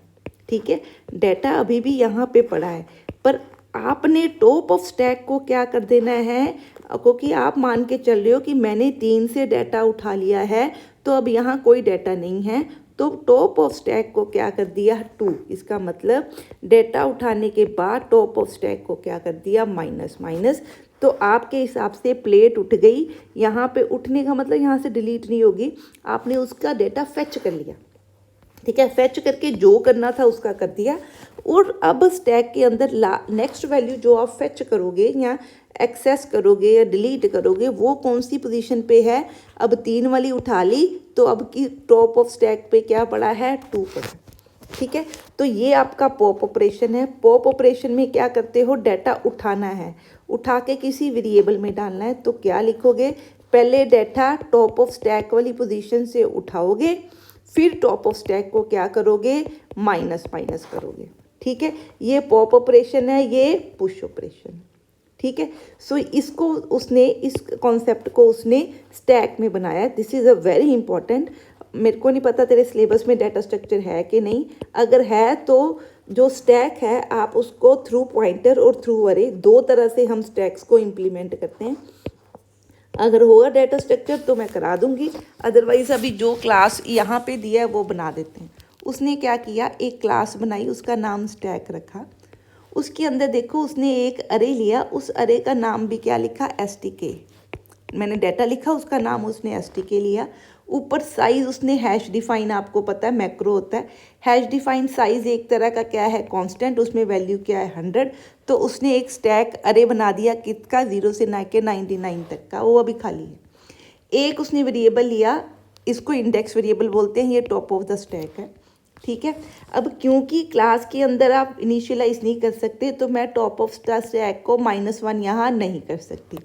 ठीक है, डाटा अभी भी यहाँ पे पड़ा है, पर आपने टॉप ऑफ स्टैक को क्या कर देना है, क्योंकि आप मान के चल रहे हो कि मैंने 3 से डाटा उठा लिया है तो अब यहाँ कोई डाटा नहीं है, तो टॉप ऑफ स्टैक को क्या कर दिया, 2। इसका मतलब डाटा उठाने के बाद टॉप ऑफ स्टैक को क्या कर दिया, माइनस माइनस। तो आपके हिसाब से प्लेट उठ गई, यहाँ पे उठने का मतलब यहाँ से डिलीट नहीं होगी, आपने उसका डाटा फेच कर लिया, ठीक है, फेच करके जो करना था उसका कर दिया। और अब स्टैक के अंदर नेक्स्ट वैल्यू जो आप फेच करोगे या एक्सेस करोगे या डिलीट करोगे वो कौन सी पोजीशन पे है, अब 3 वाली उठा ली तो अब की टॉप ऑफ स्टैक पे क्या पड़ा है, 2 पड़ा, ठीक है। तो ये आपका पॉप ऑपरेशन है। पॉप ऑपरेशन में क्या करते हो, डाटा उठाना है, उठा के किसी वेरिएबल में डालना है, तो क्या लिखोगे, पहले डाटा टॉप ऑफ स्टैक वाली पोजीशन से उठाओगे, फिर टॉप ऑफ स्टैक को क्या करोगे, माइनस माइनस करोगे, ठीक है। ये पॉप ऑपरेशन है, ये पुश ऑपरेशन, ठीक है। सो इसको उसने, इस कॉन्सेप्ट को उसने स्टैक में बनाया। This is a very important. मेरे को नहीं पता तेरे सिलेबस में डाटा स्ट्रक्चर है कि नहीं, अगर है तो जो स्टैक है आप उसको थ्रू पॉइंटर और थ्रू अरे, 2 तरह से हम स्टैक्स को इम्प्लीमेंट करते हैं। अगर होगा डाटा स्ट्रक्चर तो मैं करा दूंगी, अदरवाइज़ अभी जो क्लास यहाँ पे दिया है वो बना देते हैं। उसने क्या किया, एक क्लास बनाई, उसका नाम स्टैक रखा, उसके अंदर देखो उसने एक अरे लिया, उस अरे का नाम भी क्या लिखा, STK। मैंने डाटा लिखा, उसका नाम उसने STK लिया। ऊपर साइज़ उसने हैश डिफाइन, आपको पता है मैक्रो होता है, हैश डिफाइन साइज़ एक तरह का क्या है, कांस्टेंट, उसमें वैल्यू क्या है, 100। तो उसने एक स्टैक अरे बना दिया, किसका, 0 से 99 तक का, वो अभी खाली है। एक उसने वेरिएबल लिया, इसको इंडेक्स वेरिएबल बोलते हैं, ये टॉप ऑफ द स्टैक है, ठीक है। अब क्योंकि क्लास के अंदर आप इनिशियलाइज नहीं कर सकते तो मैं टॉप ऑफ स्टैक को -1 यहाँ नहीं कर सकती।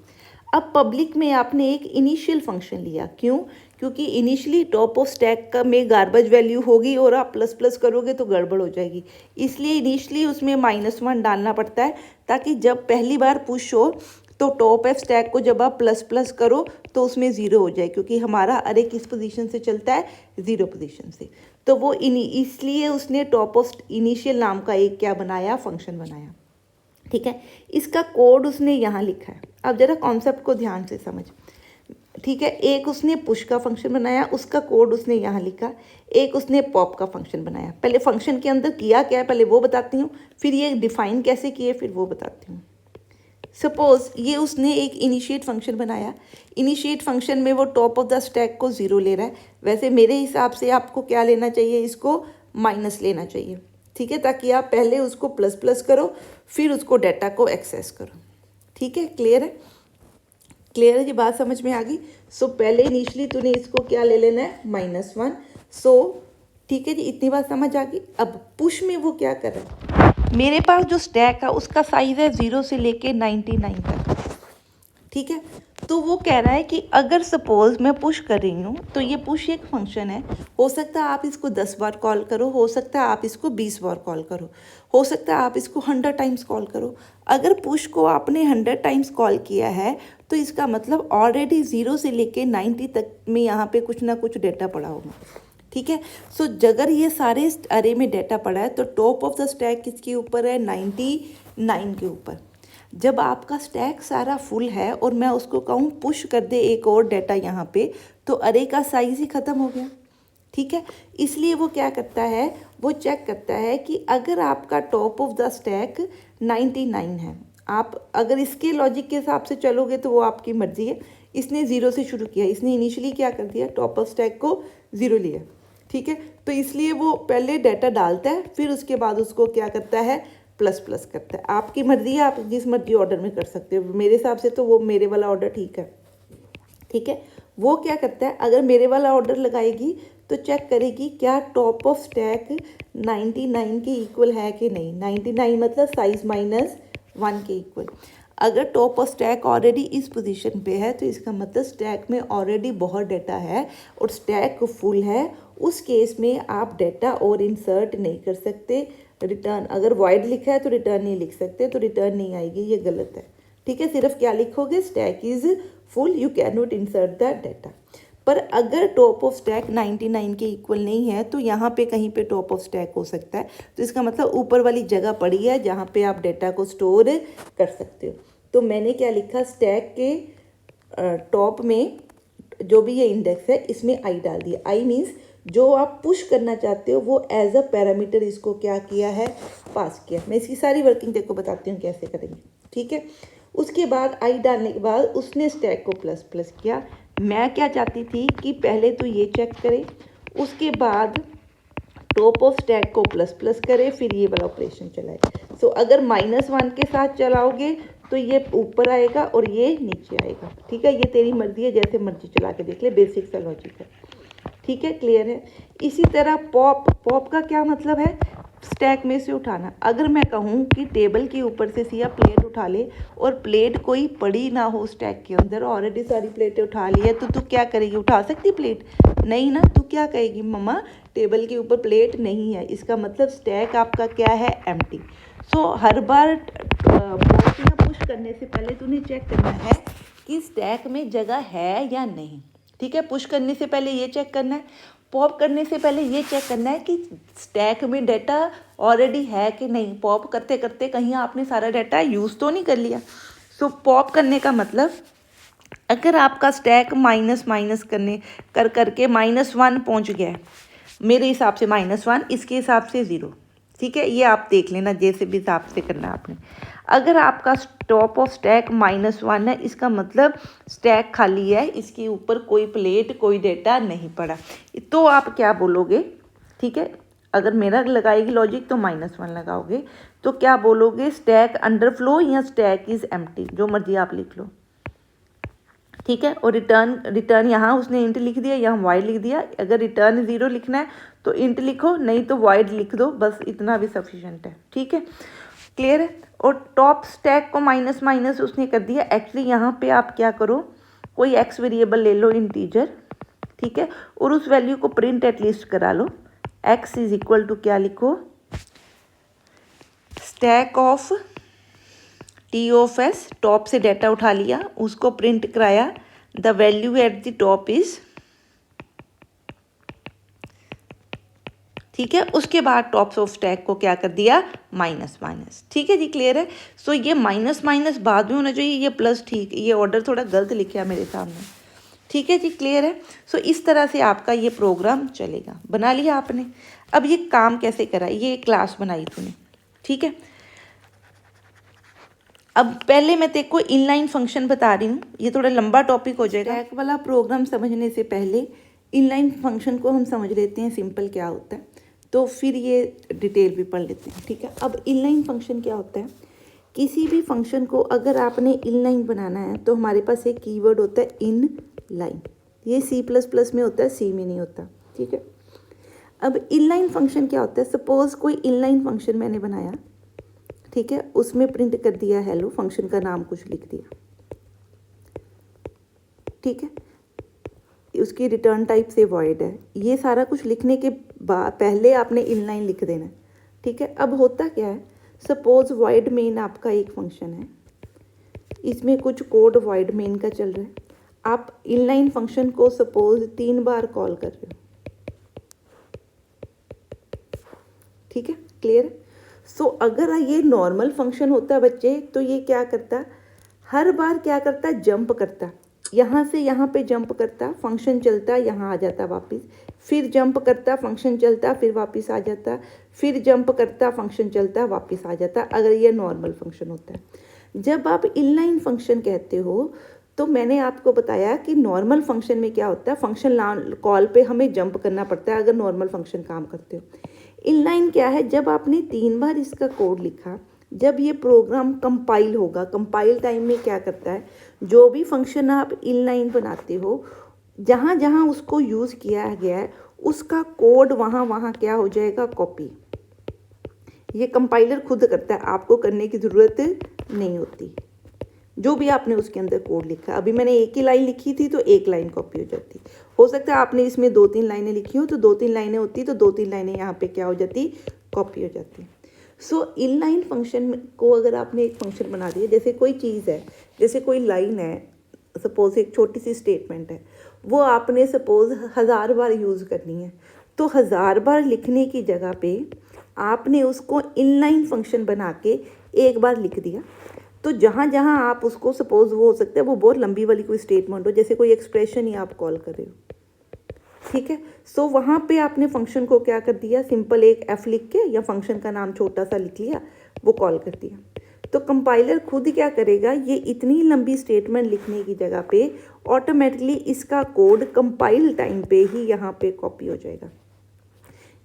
अब पब्लिक में आपने एक इनिशियल फंक्शन लिया, क्यों, क्योंकि इनिशियली टॉप ऑफ स्टैक का में गार्बेज वैल्यू होगी और आप प्लस प्लस करोगे तो गड़बड़ हो जाएगी, इसलिए इनिशियली उसमें -1 डालना पड़ता है, ताकि जब पहली बार पुश हो तो टॉप ऑफ स्टैक को जब आप प्लस प्लस करो तो उसमें 0 हो जाए, क्योंकि हमारा अरे किस पोजीशन से चलता है, 0 पोजीशन से। तो वो इसलिए उसने टॉप ऑफ इनिशियल नाम का एक क्या बनाया, फंक्शन बनाया, ठीक है। इसका कोड उसने यहाँ लिखा है। अब जरा कॉन्सेप्ट को ध्यान से समझ, ठीक है। एक उसने पुश का फंक्शन बनाया, उसका कोड उसने यहाँ लिखा, एक उसने पॉप का फंक्शन बनाया। पहले फंक्शन के अंदर किया क्या है पहले वो बताती हूँ, फिर ये डिफाइन कैसे किए फिर वो बताती हूँ। सपोज ये उसने एक इनिशिएट फंक्शन बनाया, इनिशिएट फंक्शन में वो टॉप ऑफ द स्टैक को 0 ले रहा है, वैसे मेरे हिसाब से आपको क्या लेना चाहिए, इसको माइनस लेना चाहिए, ठीक है, ताकि आप पहले उसको प्लस प्लस करो फिर उसको डाटा को एक्सेस करो, ठीक है। क्लियर है, क्लियर है, ये बात समझ में आ गई। सो पहले इनिशियली तूने इसको क्या ले लेना है, -1। सो ठीक है जी, इतनी बात समझ आ गई। अब पुश में वो क्या कर रहा है, मेरे पास जो स्टैक है उसका साइज़ है 0 से लेके 99 तक, ठीक है। तो वो कह रहा है कि अगर सपोज मैं पुश कर रही हूँ तो ये पुश एक फंक्शन है, हो सकता है आप इसको 10 बार कॉल करो, हो सकता है आप इसको 20 बार कॉल करो, हो सकता है आप इसको 100 टाइम्स कॉल करो। अगर पुश को आपने 100 टाइम्स कॉल किया है तो इसका मतलब ऑलरेडी 0 से लेके 90 तक में यहाँ पे कुछ ना कुछ डेटा पड़ा होगा, ठीक है। सो अगर ये सारे अरे में डाटा पड़ा है तो टॉप ऑफ द स्टैक किसके ऊपर है, 99 के ऊपर। जब आपका स्टैक सारा फुल है और मैं उसको कहूँ पुश कर दे एक और डाटा यहाँ पे, तो अरे का साइज़ ही ख़त्म हो गया, ठीक है। इसलिए वो क्या करता है, वो चेक करता है कि अगर आपका टॉप ऑफ द स्टैक 99 है, आप अगर इसके लॉजिक के हिसाब से चलोगे तो वो आपकी मर्ज़ी है। इसने 0 से शुरू किया, इसने इनिशियली क्या कर दिया, टॉप ऑफ स्टैक को 0 लिया, ठीक है। तो इसलिए वो पहले डाटा डालता है फिर उसके बाद उसको क्या करता है, प्लस प्लस करता है। आपकी मर्जी है, आप जिस मर्जी ऑर्डर में कर सकते हो, मेरे हिसाब से तो वो मेरे वाला ऑर्डर ठीक है, ठीक है। वो क्या करता है, अगर मेरे वाला ऑर्डर लगाएगी तो चेक करेगी क्या टॉप ऑफ स्टैक 99 के इक्वल है कि नहीं। 99 मतलब साइज माइनस 1 के इक्वल। अगर टॉप ऑफ स्टैक ऑलरेडी इस पोजीशन पे है तो इसका मतलब स्टैक में ऑलरेडी बहुत डाटा है और स्टैक फुल है। उस केस में आप डाटा और इंसर्ट नहीं कर सकते। रिटर्न अगर वॉइड लिखा है तो रिटर्न नहीं लिख सकते, तो रिटर्न नहीं आएगी, ये गलत है। ठीक है, सिर्फ क्या लिखोगे, stack is full, you can not insert the data. पर अगर टॉप ऑफ स्टैक 99 के इक्वल नहीं है तो यहाँ पे कहीं पे टॉप ऑफ स्टैक हो सकता है। तो इसका मतलब ऊपर वाली जगह पड़ी है जहाँ पे आप डाटा को स्टोर कर सकते हो। तो मैंने क्या लिखा, स्टैक के टॉप में जो भी ये इंडेक्स है इसमें आई डाल दिया। आई मीन्स जो आप पुश करना चाहते हो वो एज अ पैरामीटर इसको क्या किया है, पास किया। मैं इसकी सारी वर्किंग देखो बताती हूँ कैसे करेंगे। ठीक है, उसके बाद आई डालने के बाद उसने स्टैक को प्लस प्लस किया। मैं क्या चाहती थी कि पहले तो ये चेक करे, उसके बाद टॉप ऑफ स्टैक को प्लस प्लस करे, फिर ये वाला ऑपरेशन चलाए। सो अगर -1 के साथ चलाओगे तो ये ऊपर आएगा और ये नीचे आएगा। ठीक है, ये तेरी मर्जी है, जैसे मर्जी चला के देख ले, बेसिक सा लॉजिक है। ठीक है, क्लियर है। इसी तरह पॉप का क्या मतलब है, स्टैक में से उठाना। अगर मैं कहूँ कि टेबल के ऊपर से सिया प्लेट उठा ले और प्लेट कोई पड़ी ना हो स्टैक के अंदर, ऑलरेडी सारी प्लेटें उठा ली है, तो तू क्या करेगी, उठा सकती प्लेट नहीं ना। तू क्या कहेगी, मम्मा टेबल के ऊपर प्लेट नहीं है। इसका मतलब स्टैक आपका क्या है, एम्प्टी। सो हर बार पॉप या पुश करने से पहले तूने चेक करना है कि स्टैक में जगह है या नहीं। ठीक है, पुश करने से पहले ये चेक करना है, पॉप करने से पहले ये चेक करना है कि स्टैक में डाटा ऑलरेडी है कि नहीं। पॉप करते करते कहीं आपने सारा डाटा यूज़ तो नहीं कर लिया। सो पॉप करने का मतलब, अगर आपका स्टैक माइनस माइनस करने कर करके -1 पहुंच गया है, मेरे हिसाब से -1, इसके हिसाब से 0। ठीक है, ये आप देख लेना जैसे भी हिसाब से करना आपने। अगर आपका टॉप ऑफ स्टैक -1 है, इसका मतलब स्टैक खाली है, इसके ऊपर कोई प्लेट कोई डेटा नहीं पड़ा, तो आप क्या बोलोगे। ठीक है, अगर मेरा लगाएगी लॉजिक तो -1 लगाओगे, तो क्या बोलोगे, स्टैक अंडरफ्लो या स्टैक इज़ एम्प्टी, जो मर्जी आप लिख लो। ठीक है, और रिटर्न यहाँ उसने इंट लिख दिया, यहाँ वाइड लिख दिया। अगर रिटर्न 0 लिखना है तो इंट लिखो, नहीं तो वाइड लिख दो, बस इतना भी सफिशेंट है। ठीक है, क्लियर है। और टॉप स्टैक को माइनस माइनस उसने कर दिया। एक्चुअली यहाँ पे आप क्या करो, कोई एक्स वेरिएबल ले लो, इंटीजर। ठीक है, और उस वैल्यू को प्रिंट एटलीस्ट करा लो। एक्स इज इक्वल टू क्या लिखो, stack of T of S, top से डाटा उठा लिया, उसको प्रिंट कराया, the value at the top is. ठीक है, उसके बाद टॉप्स ऑफ स्टैक को क्या कर दिया, माइनस माइनस। ठीक है जी, क्लियर है। सो ये माइनस माइनस बाद में होना चाहिए, ये प्लस, ठीक, ये ऑर्डर थोड़ा गलत लिखा मेरे सामने। ठीक है जी, क्लियर है। सो इस तरह से आपका ये प्रोग्राम चलेगा। बना लिया आपने। अब ये काम कैसे करा, ये क्लास बनाई तूने। ठीक है, अब पहले मैं तेरे को इनलाइन फंक्शन बता रही हूँ, ये थोड़ा लंबा टॉपिक हो जाएगा। स्टैक वाला प्रोग्राम समझने से पहले इनलाइन फंक्शन को हम समझ लेते हैं, सिंपल क्या होता है, तो फिर ये डिटेल भी पढ़ लेते हैं। ठीक है, अब इनलाइन फंक्शन क्या होता है, किसी भी फंक्शन को अगर आपने इनलाइन बनाना है तो हमारे पास एक कीवर्ड होता है इन लाइन। ये C++ में होता है, C में नहीं होता। ठीक है, अब इनलाइन फंक्शन क्या होता है, सपोज कोई इनलाइन फंक्शन मैंने बनाया, ठीक है, उसमें प्रिंट कर दिया हेलो, फंक्शन का नाम कुछ लिख दिया। ठीक है, उसकी रिटर्न टाइप से वॉइड है, ये सारा कुछ लिखने के बाद पहले आपने इनलाइन लिख देना है। ठीक है, अब होता क्या है, सपोज वॉइड मेन आपका एक फंक्शन है, इसमें कुछ कोड वॉइड मेन का चल रहा है, आप इनलाइन फंक्शन को सपोज 3 बार कॉल कर रहे हो। ठीक है, क्लियर। सो अगर ये नॉर्मल फंक्शन होता बच्चे, तो ये क्या करता, हर बार क्या करता, जंप करता, यहाँ से यहाँ पे जंप करता, फंक्शन चलता, यहाँ आ जाता वापस, फिर जंप करता, फंक्शन चलता, फिर वापस आ जाता, फिर जंप करता, फंक्शन चलता, वापस आ जाता, अगर ये नॉर्मल फंक्शन होता है। जब आप इनलाइन फंक्शन कहते हो तो मैंने आपको बताया कि नॉर्मल फंक्शन में क्या होता है, फंक्शन कॉल पे हमें जंप करना पड़ता है अगर नॉर्मल फंक्शन काम करते हो। इनलाइन क्या है, जब आपने 3 बार इसका कोड लिखा, जब ये प्रोग्राम कंपाइल होगा, कंपाइल टाइम में क्या करता है, जो भी फंक्शन आप इनलाइन बनाते हो, जहाँ जहाँ उसको यूज़ किया गया है उसका कोड वहाँ क्या हो जाएगा, कॉपी। ये कंपाइलर खुद करता है, आपको करने की ज़रूरत नहीं होती। जो भी आपने उसके अंदर कोड लिखा, अभी मैंने एक ही लाइन लिखी थी तो एक लाइन कॉपी हो जाती। हो सकता है आपने इसमें 2-3 लाइनें लिखी हो तो 2-3 लाइनें होती तो 2-3 लाइनें यहाँ पे क्या हो जाती, कॉपी हो जाती। सो इनलाइन फंक्शन को अगर आपने एक फंक्शन बना दिया, जैसे कोई चीज़ है, जैसे कोई लाइन है, सपोज एक छोटी सी स्टेटमेंट है, वो आपने सपोज 1000 बार यूज़ करनी है, तो 1000 बार लिखने की जगह पे आपने उसको इनलाइन फंक्शन बना के एक बार लिख दिया। तो जहाँ जहाँ आप उसको, सपोज वो हो सकता है वो बहुत लंबी वाली कोई स्टेटमेंट हो, जैसे कोई एक्सप्रेशन ही आप कॉल कर रहे हो, ठीक है। सो वहाँ पे आपने फंक्शन को क्या कर दिया, सिंपल एक एफ लिख के या फंक्शन का नाम छोटा सा लिख लिया, वो कॉल कर दिया। तो कंपाइलर खुद क्या करेगा, ये इतनी लंबी स्टेटमेंट लिखने की जगह पे ऑटोमेटिकली इसका कोड कंपाइल टाइम पे ही यहाँ पे कॉपी हो जाएगा।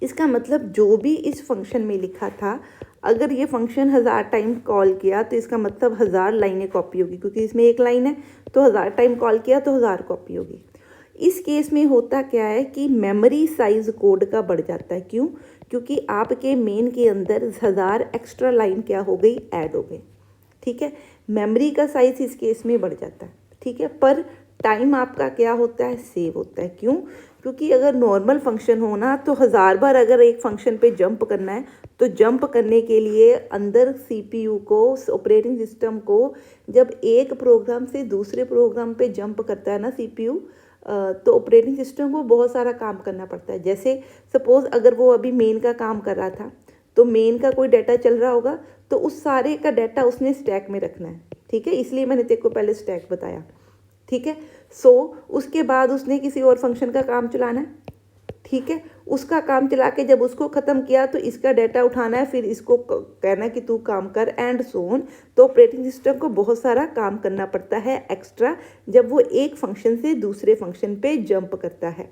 इसका मतलब जो भी इस फंक्शन में लिखा था, अगर ये फंक्शन 1000 टाइम कॉल किया तो इसका मतलब 1000 लाइनें कॉपी होगी, क्योंकि इसमें एक लाइन है तो 1000 टाइम कॉल किया तो 1000 कॉपी होगी। इस केस में होता क्या है कि मेमोरी साइज कोड का बढ़ जाता है। क्यों? क्योंकि आपके मेन के अंदर 1000 एक्स्ट्रा लाइन क्या हो गई, ऐड हो गई, ठीक है। मेमोरी का साइज इस केस में बढ़ जाता है, ठीक है, पर टाइम आपका क्या होता है, सेव होता है। क्यों? क्योंकि अगर नॉर्मल फंक्शन हो ना, तो 1000 बार अगर एक फंक्शन पे जंप करना है तो जंप करने के लिए अंदर सीपीयू को, ऑपरेटिंग सिस्टम को, जब एक प्रोग्राम से दूसरे प्रोग्राम पे जंप करता है ना सीपीयू, तो ऑपरेटिंग सिस्टम को बहुत सारा काम करना पड़ता है। जैसे सपोज़ अगर वो अभी मेन का काम कर रहा था, तो मेन का कोई डाटा चल रहा होगा, तो उस सारे का डाटा उसने स्टैक में रखना है, ठीक है, इसलिए मैंने तेरे को पहले स्टैक बताया, ठीक है। सो उसके बाद उसने किसी और फंक्शन का काम चलाना है, ठीक है, उसका काम चला के जब उसको ख़त्म किया तो इसका डाटा उठाना है, फिर इसको कहना है कि तू काम कर, एंड सो ऑन। तो ऑपरेटिंग सिस्टम को बहुत सारा काम करना पड़ता है एक्स्ट्रा, जब वो एक फंक्शन से दूसरे फंक्शन पे जंप करता है।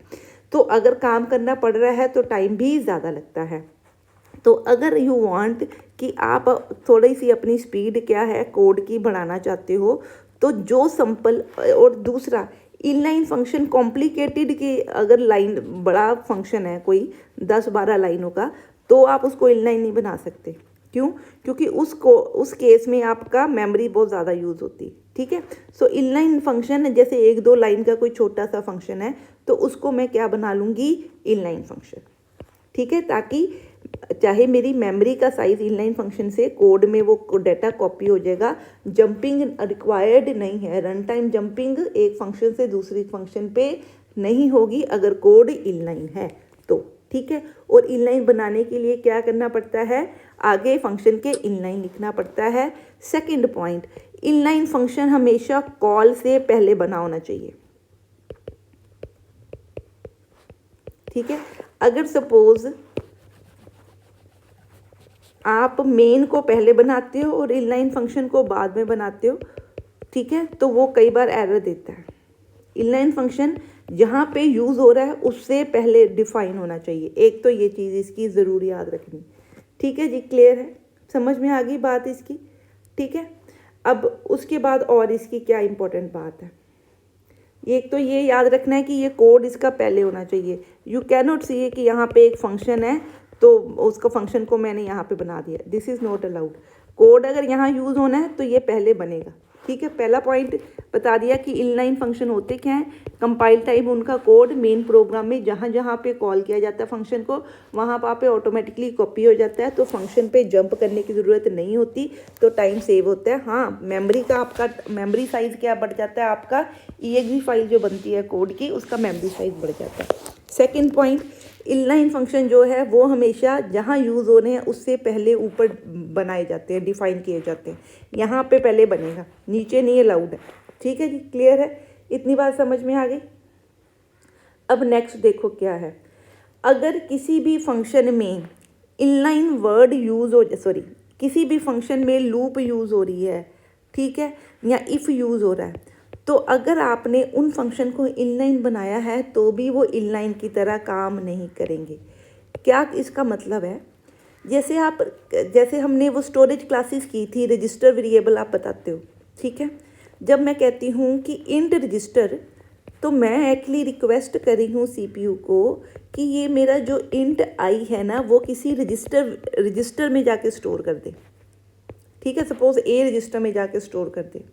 तो अगर काम करना पड़ रहा है तो टाइम भी ज़्यादा लगता है। तो अगर यू वांट कि आप थोड़ी सी अपनी स्पीड क्या है कोड की बढ़ाना चाहते हो, तो जो सिंपल, और दूसरा इनलाइन फंक्शन कॉम्प्लिकेटेड के, अगर लाइन बड़ा फंक्शन है कोई 10-12 लाइनों का, तो आप उसको इनलाइन नहीं बना सकते। क्यों? क्योंकि उस केस में आपका मेमोरी बहुत ज़्यादा यूज़ होती, ठीक है। सो इनलाइन फंक्शन जैसे 1-2 लाइन का कोई छोटा सा फंक्शन है, तो उसको मैं क्या बना लूँगी, इनलाइन फंक्शन, ठीक है, ताकि चाहे मेरी मेमोरी का साइज़ इनलाइन फंक्शन से कोड में वो डाटा कॉपी हो जाएगा, जंपिंग रिक्वायर्ड नहीं है, रन टाइम जंपिंग एक फंक्शन से दूसरी फंक्शन पे नहीं होगी अगर कोड इनलाइन है तो, ठीक है। और इनलाइन बनाने के लिए क्या करना पड़ता है, आगे फंक्शन के इनलाइन लिखना पड़ता है। सेकंड पॉइंट, इनलाइन फंक्शन हमेशा कॉल से पहले बना होना चाहिए, ठीक है। अगर सपोज आप मेन को पहले बनाते हो और इनलाइन फंक्शन को बाद में बनाते हो, ठीक है, तो वो कई बार एरर देता है। इनलाइन फंक्शन जहाँ पे यूज़ हो रहा है उससे पहले डिफाइन होना चाहिए, एक तो ये चीज़ इसकी ज़रूर याद रखनी, ठीक है जी। क्लियर है, समझ में आ गई बात इसकी, ठीक है। अब उसके बाद और इसकी क्या इंपॉर्टेंट बात है, एक तो ये याद रखना है कि ये कोड इसका पहले होना चाहिए। यू कैन नॉट सी कि यहाँ पे एक फंक्शन है तो उसका फंक्शन को मैंने यहाँ पे बना दिया, this is not allowed. Code अगर यहाँ यूज़ होना है तो ये पहले बनेगा, ठीक है। पहला पॉइंट बता दिया कि इनलाइन फंक्शन होते क्या हैं, कंपाइल टाइम उनका कोड मेन प्रोग्राम में जहाँ जहाँ पे कॉल किया जाता है फंक्शन को, वहाँ पे ऑटोमेटिकली कॉपी हो जाता है, तो फंक्शन पे जंप करने की ज़रूरत नहीं होती, तो टाइम सेव होता है। हाँ, मेमोरी का आपका मेमोरी साइज़ क्या बढ़ जाता है, आपका EXE फाइल जो बनती है कोड की, उसका मेमोरी साइज़ बढ़ जाता है। सेकेंड पॉइंट, इनलाइन फंक्शन जो है वो हमेशा जहाँ यूज़ हो रहे हैं उससे पहले ऊपर बनाए जाते हैं, डिफ़ाइन किए जाते हैं, यहाँ पे पहले बनेगा, नीचे नहीं अलाउड है, ठीक है जी। क्लियर है, इतनी बात समझ में आ गई। अब नेक्स्ट देखो क्या है, अगर किसी भी फंक्शन में इनलाइन वर्ड यूज़ हो, सॉरी, किसी भी फंक्शन में लूप यूज़ हो रही है, ठीक है, या इफ़ यूज़ हो रहा है, तो अगर आपने उन फंक्शन को इनलाइन बनाया है तो भी वो इनलाइन की तरह काम नहीं करेंगे। क्या इसका मतलब है, जैसे हमने वो स्टोरेज क्लासेस की थी, रजिस्टर वेरिएबल आप बताते हो, ठीक है। जब मैं कहती हूँ कि इंट रजिस्टर तो मैं एक्चुअली रिक्वेस्ट कर रही हूँ CPU को कि ये मेरा जो इंट आई है ना वो किसी रजिस्टर में जाके स्टोर कर दे। ठीक है, सपोज A रजिस्टर में जाके स्टोर कर दे।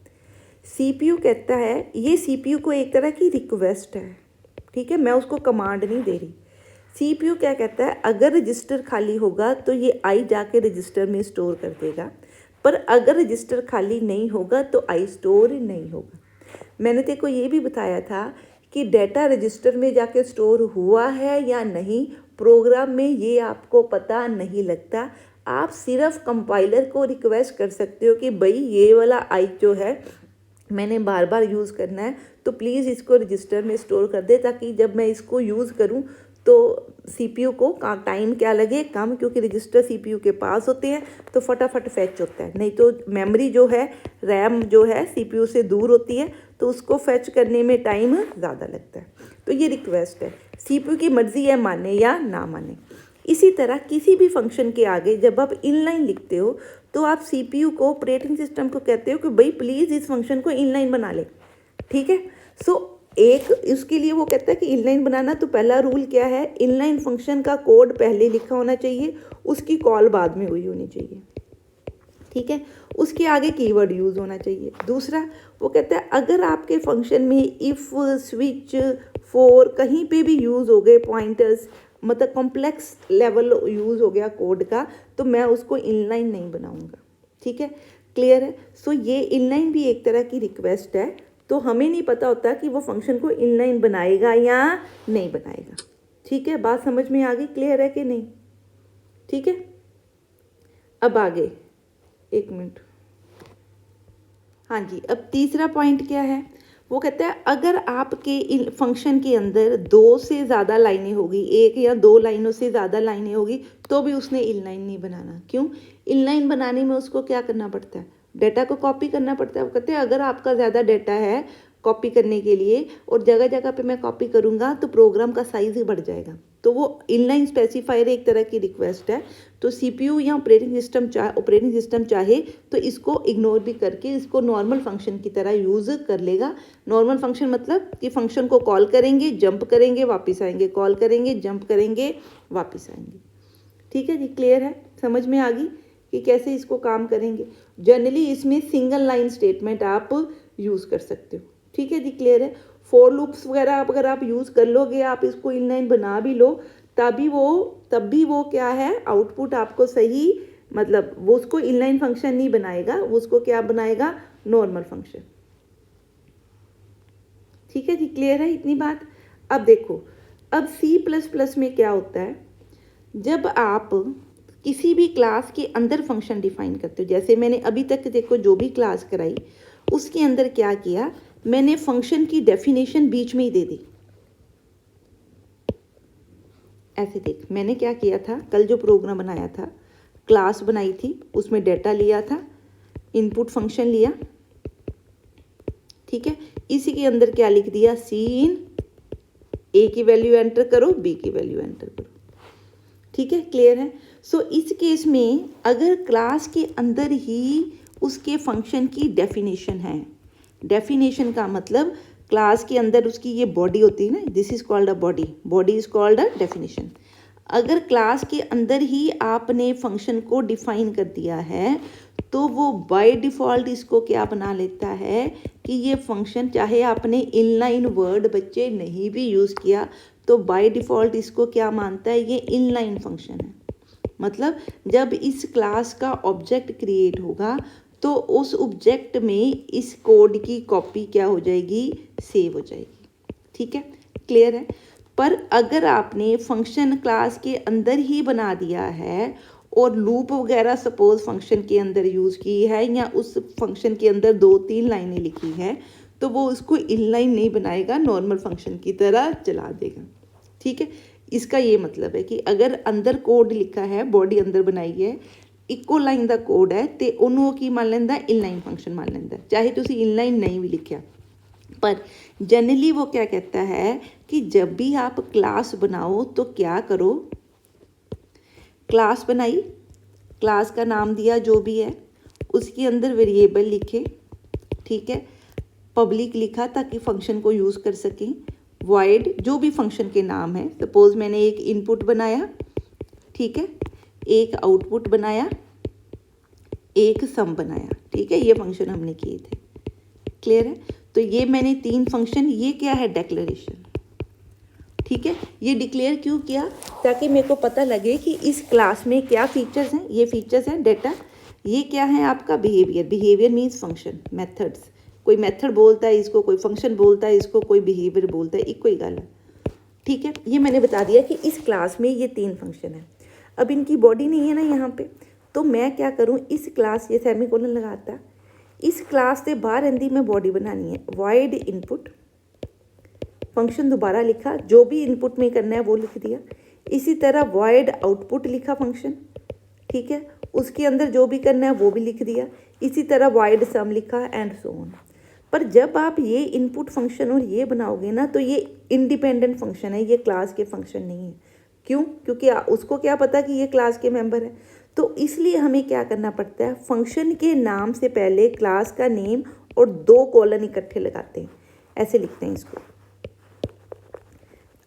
CPU कहता है, ये CPU को एक तरह की रिक्वेस्ट है, ठीक है, मैं उसको कमांड नहीं दे रही। CPU क्या कहता है, अगर रजिस्टर खाली होगा तो ये आई जाके रजिस्टर में स्टोर कर देगा, पर अगर रजिस्टर खाली नहीं होगा तो आई स्टोर नहीं होगा। मैंने तेरे को ये भी बताया था कि डेटा रजिस्टर में जाके स्टोर हुआ है या नहीं, प्रोग्राम में ये आपको पता नहीं लगता। आप सिर्फ कंपाइलर को रिक्वेस्ट कर सकते हो कि भाई ये वाला आई जो है मैंने बार बार यूज़ करना है, तो प्लीज़ इसको रजिस्टर में स्टोर कर दे, ताकि जब मैं इसको यूज़ करूं तो CPU को टाइम क्या लगे, कम, क्योंकि रजिस्टर CPU के पास होते हैं तो फटाफट फैच होता है। नहीं तो मेमोरी जो है, रैम जो है CPU से दूर होती है, तो उसको फैच करने में टाइम ज़्यादा लगता है। तो ये रिक्वेस्ट है, CPU की मर्ज़ी है माने या ना माने। इसी तरह किसी भी फंक्शन के आगे जब आप इनलाइन लिखते हो तो आप CPU को, ऑपरेटिंग सिस्टम को कहते हो कि भाई प्लीज़ इस फंक्शन को इनलाइन बना ले। ठीक है, सो एक इसके लिए वो कहता है कि इनलाइन बनाना, तो पहला रूल क्या है, इनलाइन फंक्शन का कोड पहले लिखा होना चाहिए, उसकी कॉल बाद में हुई होनी चाहिए। ठीक है, उसके आगे कीवर्ड यूज़ होना चाहिए। दूसरा वो कहता है अगर आपके फंक्शन में इफ़, स्विच, फॉर कहीं पे भी यूज़ हो गए पॉइंटर्स, मतलब कॉम्प्लेक्स लेवल यूज़ हो गया कोड का, तो मैं उसको इनलाइन नहीं बनाऊंगा। ठीक है, क्लियर है। सो ये इनलाइन भी एक तरह की रिक्वेस्ट है, तो हमें नहीं पता होता कि वो फंक्शन को इनलाइन बनाएगा या नहीं बनाएगा। ठीक है, बात समझ में आ गई, क्लियर है कि नहीं। ठीक है, अब आगे एक मिनट। हाँ जी, अब तीसरा पॉइंट क्या है, वो कहता है अगर आपके फंक्शन के अंदर 2 से ज़्यादा लाइनें होगी, 1 या 2 लाइनों से ज़्यादा लाइनें होगी, तो भी उसने इनलाइन नहीं बनाना। क्यों? इनलाइन बनाने में उसको क्या करना पड़ता है, डेटा को कॉपी करना पड़ता है। वो कहते हैं अगर आपका ज़्यादा डेटा है कॉपी करने के लिए और जगह जगह पे मैं कॉपी करूँगा तो प्रोग्राम का साइज़ ही बढ़ जाएगा, तो वो इनलाइन स्पेसिफायर एक तरह की रिक्वेस्ट है। तो CPU या ऑपरेटिंग सिस्टम चाहे तो इसको इग्नोर भी करके इसको नॉर्मल फंक्शन की तरह यूज़ कर लेगा। नॉर्मल फंक्शन मतलब कि फंक्शन को कॉल करेंगे, जंप करेंगे, वापस आएंगे, कॉल करेंगे, जंप करेंगे, वापस आएंगे। ठीक है जी, क्लियर है, समझ में आ गई कि कैसे इसको काम करेंगे। जनरली इसमें सिंगल लाइन स्टेटमेंट आप यूज़ कर सकते हो। ठीक है जी, क्लियर है। फॉर लूप्स वगैरह अगर आप यूज़ कर लोगे, आप इसको इनलाइन बना भी लो, तब भी वो क्या है, आउटपुट आपको सही, मतलब वो उसको इनलाइन फंक्शन नहीं बनाएगा, वो उसको क्या बनाएगा, नॉर्मल फंक्शन। ठीक है जी, क्लियर है इतनी बात। अब देखो, अब C++ में क्या होता है, जब आप किसी भी क्लास के अंदर फंक्शन डिफाइन करते हो, जैसे मैंने अभी तक देखो जो भी क्लास कराई उसके अंदर क्या किया, मैंने फंक्शन की डेफिनेशन बीच में ही दे दी। ऐसे देख, मैंने क्या किया था, कल जो प्रोग्राम बनाया था, क्लास बनाई थी, उसमें डेटा लिया था, इनपुट फंक्शन लिया, ठीक है, इसी के अंदर क्या लिख दिया, सीन ए की वैल्यू एंटर करो, बी की वैल्यू एंटर करो। ठीक है, क्लियर है। सो इस केस में अगर क्लास के अंदर ही उसके फंक्शन की डेफिनेशन है, डेफिनेशन का मतलब क्लास के अंदर उसकी ये बॉडी होती है ना, this is called a body is called a definition. अगर क्लास के अंदर ही आपने फंक्शन को डिफाइन कर दिया है तो वो बाय डिफ़ॉल्ट इसको क्या बना लेता है कि ये फंक्शन, चाहे आपने इनलाइन वर्ड बच्चे नहीं भी यूज़ किया, तो बाय डिफ़ॉल्ट इसको क्या मानता है, ये इनलाइन फंक्शन है। मतलब जब इस क्लास का ऑब्जेक्ट क्रिएट होगा तो उस ऑब्जेक्ट में इस कोड की कॉपी क्या हो जाएगी, सेव हो जाएगी। ठीक है, क्लियर है। पर अगर आपने फंक्शन क्लास के अंदर ही बना दिया है और लूप वगैरह सपोज फंक्शन के अंदर यूज़ की है या उस फंक्शन के अंदर 2-3 लाइनें लिखी हैं, तो वो उसको इनलाइन नहीं बनाएगा, नॉर्मल फंक्शन की तरह चला देगा। ठीक है, इसका ये मतलब है कि अगर अंदर कोड लिखा है, बॉडी अंदर बनाई है, इक्को लाइन का कोड है, तो ਉਹਨੂੰ ਕੀ ਮੰਨ ਲੈਂਦਾ, इनलाइन फंक्शन मान ਲੈਂਦਾ, चाहे तुसी इनलाइन नहीं भी लिखा। पर जनरली वो क्या कहता है कि जब भी आप क्लास बनाओ तो क्या करो, क्लास बनाई, क्लास का नाम दिया जो भी है, उसके अंदर वेरिएबल लिखे, ठीक है, पब्लिक लिखा ताकि फंक्शन को यूज़ कर सकें, वॉइड जो भी फंक्शन के नाम है, सपोज मैंने एक इनपुट बनाया, ठीक है, एक आउटपुट बनाया, एक सम बनाया, ठीक है, ये फंक्शन हमने किए थे, क्लियर है। तो ये मैंने 3 फंक्शन, ये क्या है, डिक्लेरेशन, ठीक है। ये डिक्लेयर क्यों किया, ताकि मेरे को पता लगे कि इस क्लास में क्या फीचर्स हैं, ये फीचर्स हैं डेटा, ये क्या है आपका behaviour, behaviour means function, methods, कोई मेथड बोलता है इसको, कोई फंक्शन बोलता है इसको, कोई बिहेवियर बोलता है, एक ही गल है, ठीक है। ये मैंने बता दिया कि इस क्लास में ये 3 फंक्शन है। अब इनकी बॉडी नहीं है ना यहाँ पे, तो मैं क्या करूँ, इस क्लास, ये सेमीकोलन लगाता, इस क्लास से बाहर आंदी मैं बॉडी बनानी है, वॉइड इनपुट, फंक्शन दोबारा लिखा, जो भी इनपुट में करना है वो लिख दिया। इसी तरह वॉइड आउटपुट लिखा फंक्शन, ठीक है, उसके अंदर जो भी करना है वो भी लिख दिया। इसी तरह वॉइड सम लिखा एंड सो ऑन। पर जब आप ये इनपुट फंक्शन और ये बनाओगे ना, तो ये इंडिपेंडेंट फंक्शन है, ये क्लास के फंक्शन नहीं है। क्यों? क्योंकि उसको क्या पता कि ये क्लास के मेंबर है। तो इसलिए हमें क्या करना पड़ता है, फंक्शन के नाम से पहले क्लास का नेम और 2 कॉलन इकट्ठे लगाते हैं, ऐसे लिखते हैं इसको।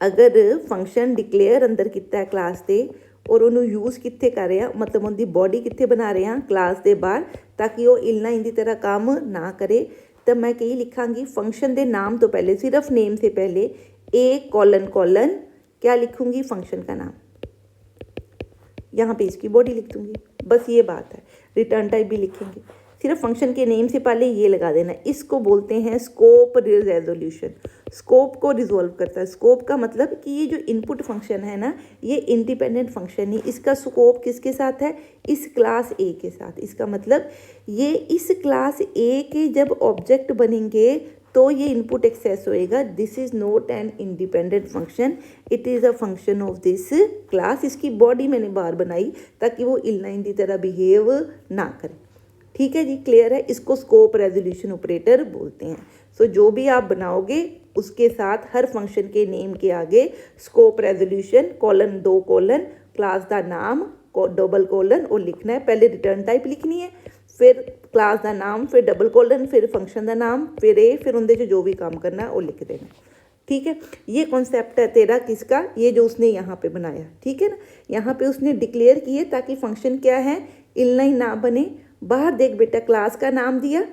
अगर फंक्शन डिक्लेयर अंदर किता है क्लास के और उन्होंने यूज़ कितने कर रहे हैं, मतलब उनकी बॉडी कितने बना रहे हैं क्लास के बाहर, ताकि वो इनलाइन की तरह काम ना करे, तो मैं कही लिखांगी फंक्शन के नाम तो पहले, सिर्फ नेम से पहले ए कॉलन कॉलन क्या लिखूंगी, फंक्शन का नाम, यहाँ पे इसकी बॉडी लिख दूंगी, बस ये बात है। रिटर्न टाइप भी लिखेंगे, सिर्फ फंक्शन के नेम से पहले ये लगा देना। इसको बोलते हैं स्कोप रेजोल्यूशन, स्कोप को रिजोल्व करता है। स्कोप का मतलब कि ये जो इनपुट फंक्शन है ना, ये इंडिपेंडेंट फंक्शन नहीं, इसका स्कोप किसके साथ है, इस क्लास ए के साथ। इसका मतलब ये इस क्लास ए के जब ऑब्जेक्ट बनेंगे तो ये इनपुट एक्सेस होएगा। This is not an independent function, it is a function of this class. इसकी बॉडी मैंने बाहर बनाई ताकि वो इनलाइन की तरह बिहेव ना करे, ठीक है जी, क्लियर है। इसको स्कोप रेजोल्यूशन ऑपरेटर बोलते हैं। सो जो भी आप बनाओगे उसके साथ हर फंक्शन के नेम के आगे scope resolution colon 2 colon class का नाम डबल कॉलन और लिखना है। पहले रिटर्न टाइप लिखनी है, फिर क्लास का नाम, फिर डबल कॉलन, फिर फंक्शन का नाम, फिर ए, फिर उनके जो भी काम करना है वो लिख देना, ठीक है। ये कॉन्सेप्ट है तेरा किसका, ये जो उसने यहाँ पे बनाया, ठीक है ना। यहाँ पे उसने डिक्लेयर किए ताकि फंक्शन क्या है, इनलाइन ना बने। बाहर देख बेटा, क्लास का नाम दिया,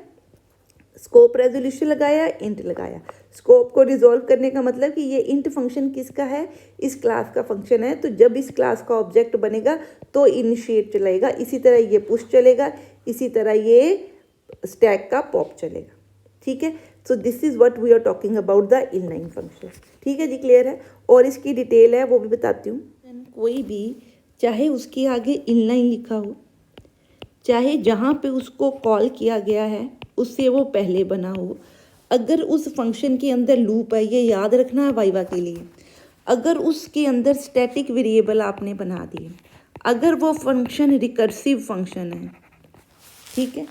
स्कोप रेजोल्यूशन लगाया, इंट लगाया। स्कोप को रिजॉल्व करने का मतलब कि ये इंट फंक्शन किसका है, इस क्लास का फंक्शन है। तो जब इस क्लास का ऑब्जेक्ट बनेगा तो इनिशिएट चलेगा, इसी तरह ये पुश चलेगा, इसी तरह ये स्टैक का पॉप चलेगा, ठीक है। So this is what we are talking about the inline function, ठीक है जी, क्लियर है। और इसकी डिटेल है वो भी बताती हूँ। कोई भी चाहे उसके आगे इनलाइन लिखा हो, चाहे जहाँ पे उसको कॉल किया गया है उससे वो पहले बना हो, अगर उस फंक्शन के अंदर लूप है, ये याद रखना है वाइवा के लिए। अगर उसके अंदर स्टैटिक वेरिएबल आपने बना दिए, अगर वो फंक्शन रिकर्सिव फंक्शन है, ठीक है,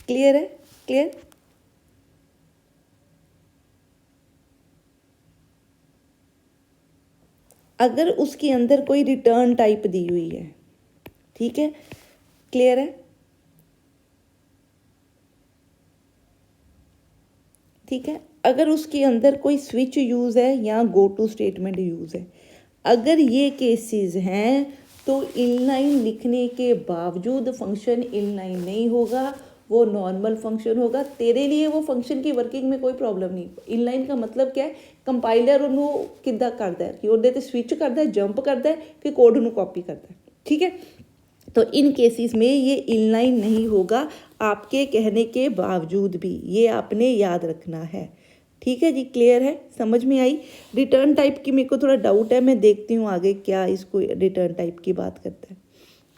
क्लियर है, क्लियर। अगर उसके अंदर कोई रिटर्न टाइप दी हुई है, ठीक है, क्लियर है, ठीक है। अगर उसके अंदर कोई स्विच यूज़ है या गो टू स्टेटमेंट यूज़ है, अगर ये केसेस हैं तो इनलाइन लिखने के बावजूद फंक्शन इनलाइन नहीं होगा, वो नॉर्मल फंक्शन होगा। तेरे लिए वो फंक्शन की वर्किंग में कोई प्रॉब्लम नहीं। इनलाइन का मतलब क्या है, कंपाइलर उन्होंने किद्दां करता है कि ਉਹਦੇ ਤੇ स्विच करता है, जंप करता है कि कोड ਨੂੰ कॉपी करता है, ठीक है। तो इन केसेस में ये इनलाइन नहीं होगा आपके कहने के बावजूद भी, ये आपने याद रखना है, ठीक है जी, क्लियर है, समझ में आई। रिटर्न टाइप की मेरे को थोड़ा डाउट है, मैं देखती हूँ आगे क्या इसको रिटर्न टाइप की बात करता है,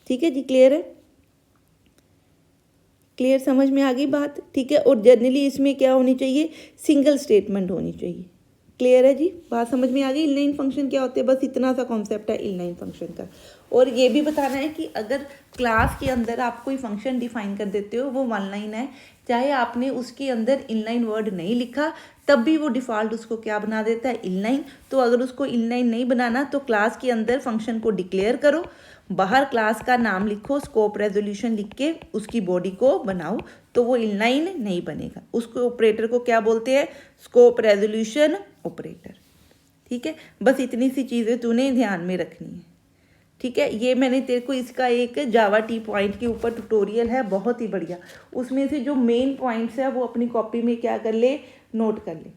ठीक है जी, क्लियर है, क्लियर, समझ में आ गई बात, ठीक है। और जनरली इसमें क्या होनी चाहिए, सिंगल स्टेटमेंट होनी चाहिए, क्लियर है जी, बात समझ में आ गई। इनलाइन फंक्शन क्या होते हैं, बस इतना सा कॉन्सेप्ट है इनलाइन फंक्शन का। और ये भी बताना है कि अगर क्लास के अंदर आप कोई फंक्शन डिफाइन कर देते हो, वो वन लाइन है, चाहे आपने उसके अंदर इनलाइन वर्ड नहीं लिखा तब भी वो डिफ़ॉल्ट उसको क्या बना देता है, इनलाइन। तो अगर उसको इनलाइन नहीं बनाना तो क्लास के अंदर फंक्शन को डिक्लेयर करो, बाहर क्लास का नाम लिखो, स्कोप रेजोल्यूशन लिख के उसकी बॉडी को बनाओ, तो वो इनलाइन नहीं बनेगा। उसको ऑपरेटर को क्या बोलते हैं? Scope resolution operator. ठीक है, बस इतनी सी चीज़ें तूने ध्यान में रखनी है। ठीक है, ये मैंने तेरे को इसका एक जावा टी पॉइंट के ऊपर ट्यूटोरियल है, बहुत ही बढ़िया। उसमें से जो मेन पॉइंट्स है वो अपनी कॉपी में क्या कर ले, नोट कर ले।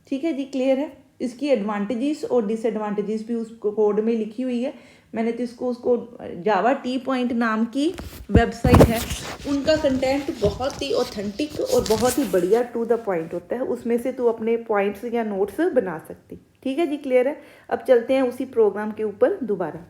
ठीक है जी, क्लियर है। इसकी एडवांटेजेस और डिसएडवांटेजेस भी उस कोड में लिखी हुई है। मैंने तो उसको जावा टी पॉइंट नाम की वेबसाइट है, उनका कंटेंट बहुत ही ऑथेंटिक और बहुत ही बढ़िया टू द पॉइंट होता है। उसमें से तू अपने पॉइंट्स या नोट्स बना सकती। ठीक है जी, क्लियर है। अब चलते हैं उसी प्रोग्राम के ऊपर दोबारा।